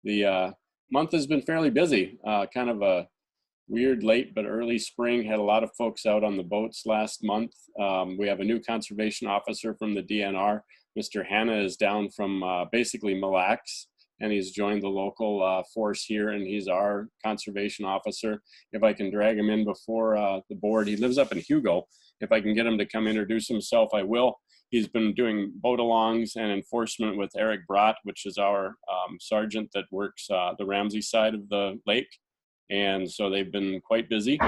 The month has been fairly busy, kind of a weird late but early spring. Had a lot of folks out on the boats last month. We have a new conservation officer from the DNR. Mr. Hanna is down from basically Mille Lacs, and he's joined the local force here, and he's our conservation officer. If I can drag him in before the board, he lives up in Hugo. If I can get him to come introduce himself, I will. He's been doing boat-alongs and enforcement with Eric Brott, which is our sergeant that works the Ramsey side of the lake. And so they've been quite busy.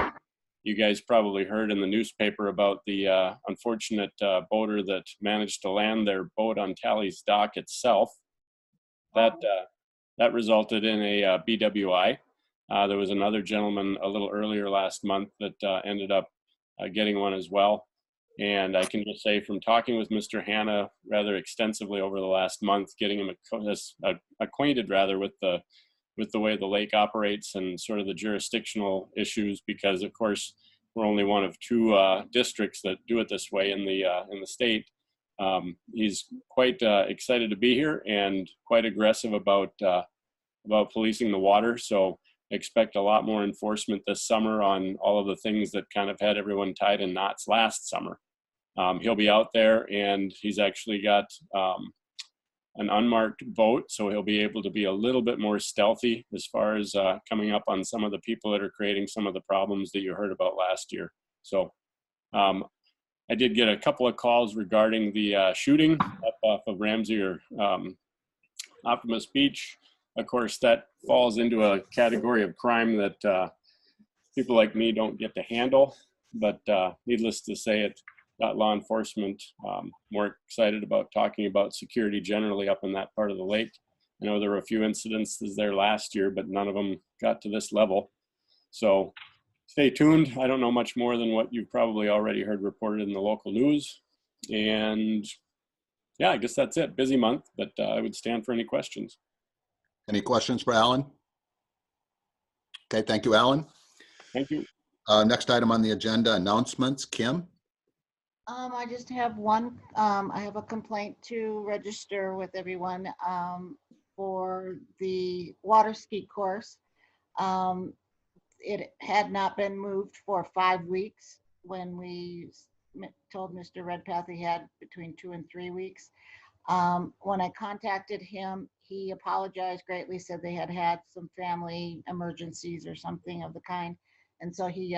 You guys probably heard in the newspaper about the unfortunate boater that managed to land their boat on Talley's dock itself. That resulted in a BWI. There was another gentleman a little earlier last month that ended up getting one as well. And I can just say from talking with Mr. Hanna rather extensively over the last month, getting him acquainted rather with the with the way the lake operates and sort of the jurisdictional issues, because of course we're only one of 2 districts that do it this way in the state. He's quite excited to be here and quite aggressive about policing the water. So expect a lot more enforcement this summer on all of the things that kind of had everyone tied in knots last summer. He'll be out there, and he's actually got an unmarked boat, so he'll be able to be a little bit more stealthy as far as coming up on some of the people that are creating some of the problems that you heard about last year. So I did get a couple of calls regarding the shooting up off of Ramsey or Optimus Beach. Of course, that falls into a category of crime that people like me don't get to handle, but needless to say, it got law enforcement more excited about talking about security generally up in that part of the lake. I know there were a few incidences there last year, but none of them got to this level. So stay tuned. I don't know much more than what you've probably already heard reported in the local news. And yeah, I guess that's it. Busy month, but I would stand for any questions. Any questions for Alan? Okay, thank you, Alan. Thank you. Next item on the agenda, announcements. Kim? I just have one. I have a complaint to register with everyone for the water ski course. It had not been moved for 5 weeks when we told Mr. Redpath he had between 2 and 3 weeks. When I contacted him, he apologized greatly, said they had had some family emergencies or something of the kind. And so he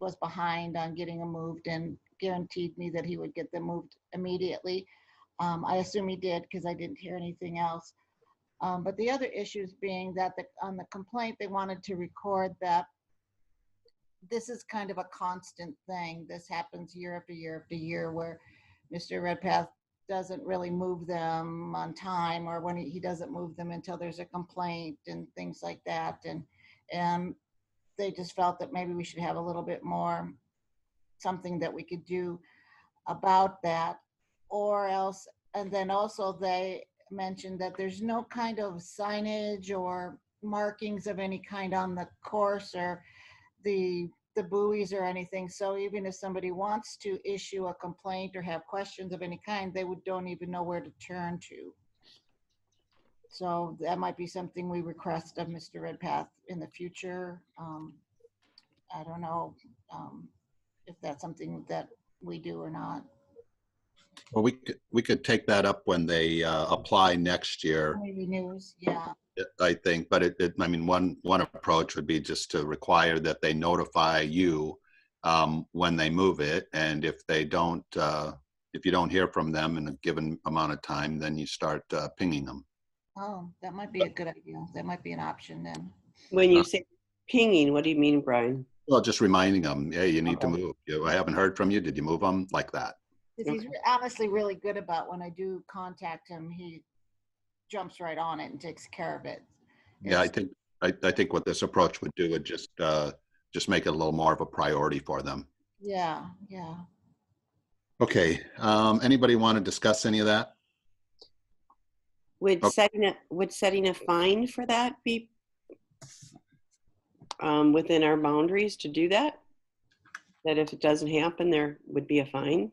was behind on getting them moved and guaranteed me that he would get them moved immediately. I assume he did because I didn't hear anything else. But the other issues being that on the complaint, they wanted to record that this is kind of a constant thing. This happens year after year after year where Mr. Redpath doesn't really move them on time, or when he doesn't move them until there's a complaint and things like that. And they just felt that maybe we should have a little bit more something that we could do about that, or else. And then also they mentioned that there's no kind of signage or markings of any kind on the course or the buoys or anything. So even if somebody wants to issue a complaint or have questions of any kind, they don't even know where to turn to. So that might be something we request of Mr. Redpath in the future. I don't know if that's something that we do or not. Well, we could take that up when they apply next year. Maybe news, yeah. I think, but I mean, one approach would be just to require that they notify you when they move it, and if they don't, if you don't hear from them in a given amount of time, then you start pinging them. Oh, that might be a good idea. That might be an option then. When you say pinging, what do you mean, Brian? Well, just reminding them, hey, you need to move. I haven't heard from you. Did you move them? Like that. Because he's honestly really good about when I do contact him, he jumps right on it and takes care of it. Yeah, I think what this approach would do would just make it a little more of a priority for them. Yeah, yeah. Okay. Anybody want to discuss any of that? Would setting a fine for that be within our boundaries to do that? That if it doesn't happen, there would be a fine?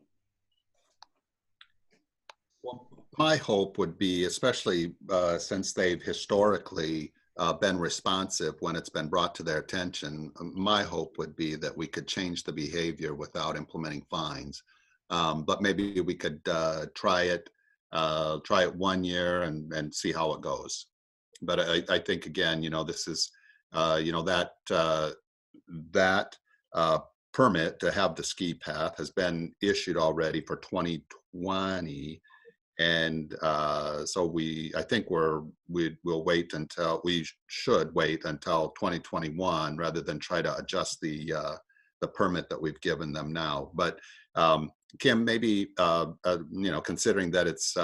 Well, my hope would be, especially since they've historically been responsive when it's been brought to their attention, my hope would be that we could change the behavior without implementing fines. But maybe we could try it 1 year and see how it goes. But I think, again, this is, that permit to have the ski path has been issued already for 2020. And so I think we should wait until 2021 rather than try to adjust the permit that we've given them now. But Kim, maybe considering that it's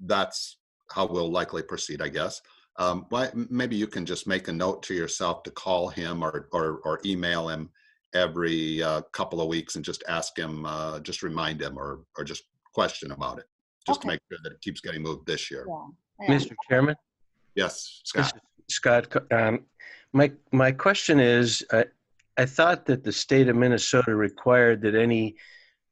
that's how we'll likely proceed, I guess. Maybe you can just make a note to yourself to call him or email him every couple of weeks and just ask him, just remind him or just question about it, just to make sure that it keeps getting moved this year. Yeah. Mr. Chairman? Yes, This Scott. is Scott, my question is, I thought that the state of Minnesota required that any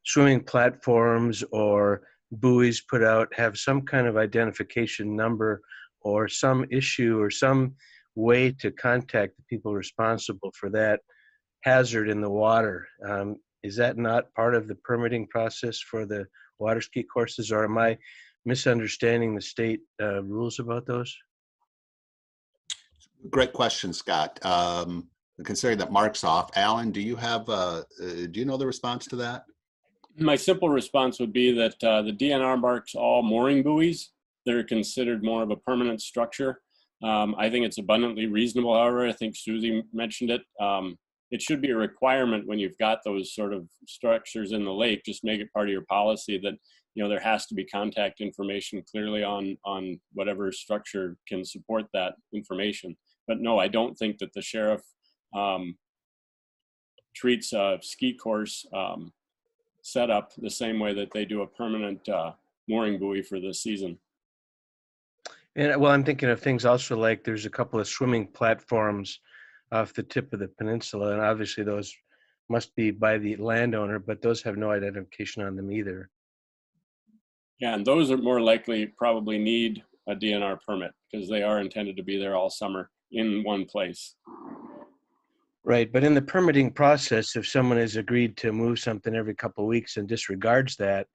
swimming platforms or buoys put out have some kind of identification number or some issue or some way to contact the people responsible for that hazard in the water. Is that not part of the permitting process for the water ski courses, or am I misunderstanding the state rules about those? Great question, Scott. Considering that Mark's off, Alan, do you have, do you know the response to that? My simple response would be that the DNR marks all mooring buoys. They're considered more of a permanent structure. I think it's abundantly reasonable. However, I think Susie mentioned it. It should be a requirement when you've got those sort of structures in the lake. Just make it part of your policy that there has to be contact information clearly on whatever structure can support that information. But no, I don't think that the sheriff treats a ski course setup the same way that they do a permanent mooring buoy for the season. And well, I'm thinking of things also like there's a couple of swimming platforms off the tip of the peninsula, and obviously those must be by the landowner, but those have no identification on them either. Yeah, and those are more likely probably need a DNR permit because they are intended to be there all summer in one place. Right, but in the permitting process, if someone has agreed to move something every couple of weeks and disregards that,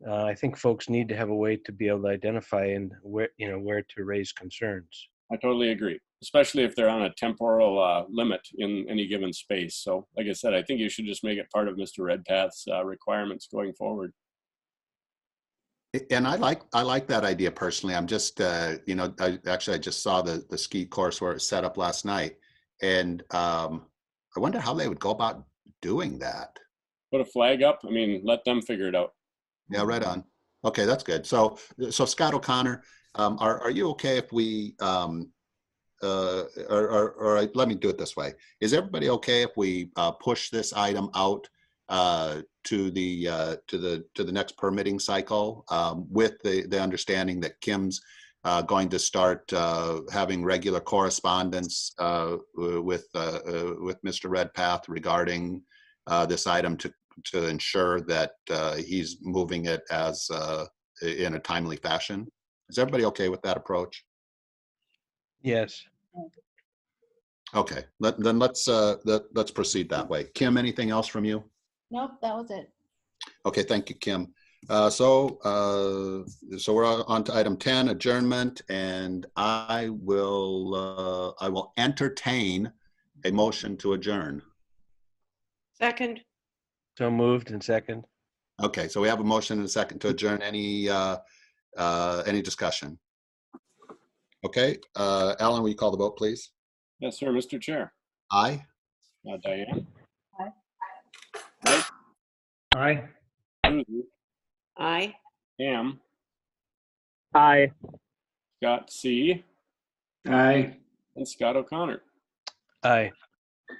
I think folks need to have a way to be able to identify and where to raise concerns. I totally agree, especially if they're on a temporal limit in any given space. So like I said, I think you should just make it part of Mr. Redpath's requirements going forward. And I like that idea personally. I'm just, I just saw the ski course where it's set up last night. And I wonder how they would go about doing that. Put a flag up. I mean, let them figure it out. Yeah, right on. Okay, that's good. So Scott O'Connor, are you okay if we, or let me do it this way. Is everybody okay if we push this item out to the next permitting cycle with the understanding that Kim's going to start having regular correspondence with Mr. Redpath regarding this item to ensure that he's moving it as in a timely fashion? Is everybody okay with that approach? Yes. Okay, then let's proceed that way. Kim, anything else from you? Nope, that was it. Okay, thank you, Kim. So we're on to item 10, adjournment, and I will entertain a motion to adjourn. Second. So moved and second. Okay, so we have a motion and a second to adjourn. Any discussion? Okay, Alan, will you call the vote, please? Yes, sir, Mr. Chair. Aye. Diane. Aye. Aye. Susie. Aye. Pam. Aye. Scott C. Aye. And Scott O'Connor. Aye.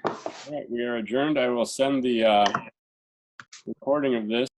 All right, we are adjourned. I will send the recording of this